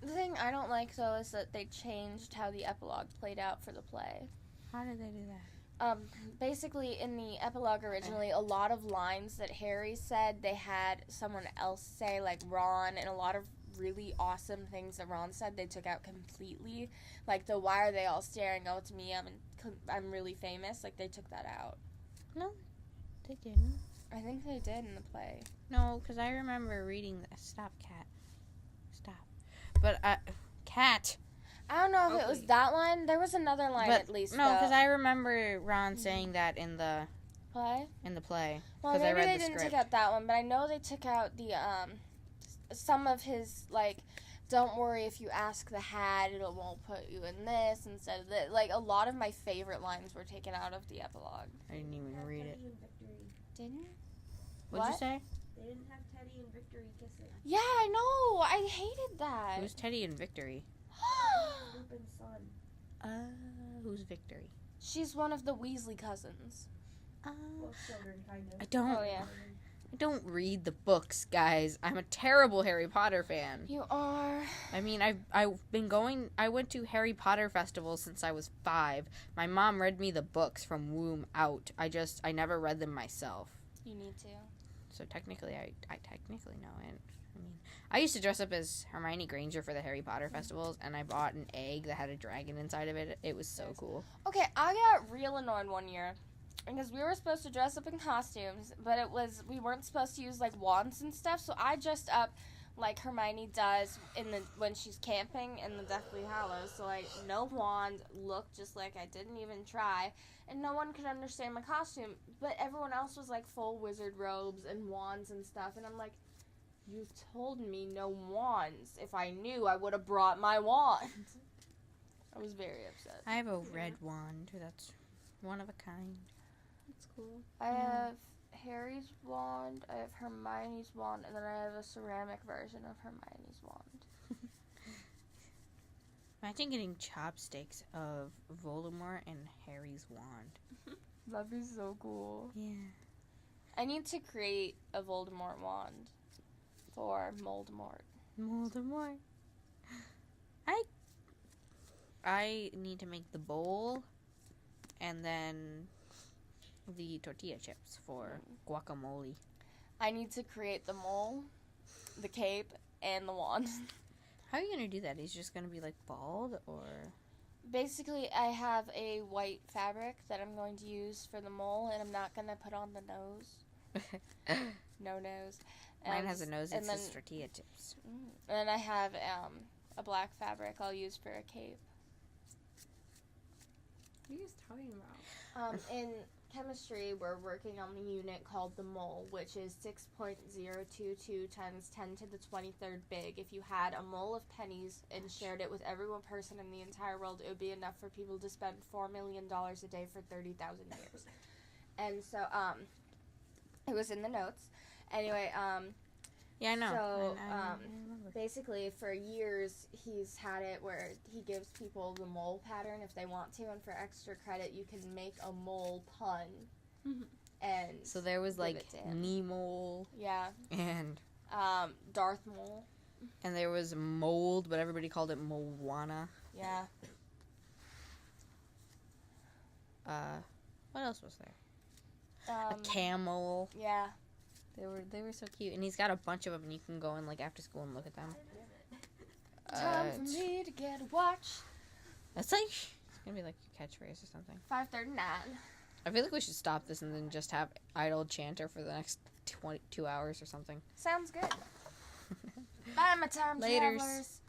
S1: The thing I don't like though is that they changed how the epilogue played out for the play.
S2: How did they do that?
S1: Basically, in the epilogue originally, a lot of lines that Harry said, they had someone else say, like Ron, and a lot of really awesome things that Ron said, they took out completely. Like the "Why are they all staring? Oh, it's me. I'm really famous." Like they took that out.
S2: They didn't.
S1: I think they did in the play.
S2: No, because I remember reading that. Stop, Cat. Stop. But, Cat.
S1: I don't know if it was
S3: Okay.
S1: that line. There was another line
S2: But
S1: at least.
S2: No, because
S1: though.
S2: I remember Ron saying that in the
S1: play.
S2: play.
S1: Well,
S2: 'Cause I
S1: maybe
S2: read
S1: they
S2: the
S1: didn't
S2: script.
S1: take out that one, but I know they took out the some of his like, "Don't worry if you ask the hat, it won't put you in this instead of that." Like a lot of my favorite lines were taken out of the epilogue.
S2: I didn't even
S4: Have
S2: read
S4: Teddy
S2: it.
S4: and Victory.
S1: Didn't?
S2: What'd you
S1: What?
S2: say?
S4: They didn't have Teddy and Victory kissing.
S1: Yeah, I know. I hated that.
S2: Who's Teddy and Victory?
S4: Lupin's son.
S2: Who's Victory?
S1: She's one of the Weasley cousins.
S4: Well, children, kind of.
S2: I don't.
S1: Oh, yeah.
S2: I don't read the books, guys. I'm a terrible Harry Potter fan.
S1: You are.
S2: I mean, I've been going. I went to Harry Potter festivals since I was 5. My mom read me the books from womb out. I never read them myself.
S1: You need to.
S2: So technically, I technically know it. I mean, I used to dress up as Hermione Granger for the Harry Potter festivals, and I bought an egg that had a dragon inside of it. It was so cool.
S1: Okay, I got real annoyed one year because we were supposed to dress up in costumes, but we weren't supposed to use like wands and stuff. So I dressed up like Hermione does when she's camping in the Deathly Hallows. So like no wand, looked just like I didn't even try, and no one could understand my costume. But everyone else was like full wizard robes and wands and stuff, and I'm like, you told me no wands. If I knew, I would have brought my wand. I was very upset.
S2: I have a red wand. That's one of a kind.
S3: That's cool.
S1: I have Harry's wand, I have Hermione's wand, and then I have a ceramic version of Hermione's wand.
S2: Imagine getting chopsticks of Voldemort and Harry's wand.
S1: That'd be so cool.
S2: Yeah.
S1: I need to create a Voldemort wand for Moldemort.
S2: Voldemort. I need to make the bowl and then the tortilla chips for guacamole.
S1: I need to create the mole, the cape, and the wand.
S2: How are you gonna do that? He's just gonna be like bald, or
S1: Basically, I have a white fabric that I'm going to use for the mole, and I'm not going to put on the nose. No nose.
S2: Mine has a nose.
S1: and
S2: It
S1: then-
S2: says tortilla chips.
S1: And then I have a black fabric I'll use for a cape.
S3: What are you guys talking about?
S1: In chemistry, we're working on the unit called the mole, which is 6.022 times 10 to the 23rd big. If you had a mole of pennies and shared it with every one person in the entire world, it would be enough for people to spend $4 million a day for 30,000 years. And so, it was in the notes. Anyway,
S2: Yeah, I know.
S1: So,
S2: I remember.
S1: basically, for years, he's had it where he gives people the mole pattern if they want to, and for extra credit, you can make a mole pun.
S3: Mhm.
S1: And
S2: So there was
S1: give
S2: like
S1: it to him.
S2: Nemo
S1: Yeah,
S2: and
S1: Darth Mole.
S2: there was mold, but everybody called it Moana.
S1: Yeah,
S2: What else was there? A
S1: um,
S2: camel.
S1: yeah.
S2: They were so cute, and he's got a bunch of them, and you can go in like after school and look at them.
S1: Time for me to get a watch.
S2: That's like it's gonna be like a catchphrase or something.
S1: 5:39.
S2: I feel like we should stop this and then just have idle chanter for the next 22 hours or something.
S1: Sounds good. Bye, my time
S2: Laters.
S1: travelers.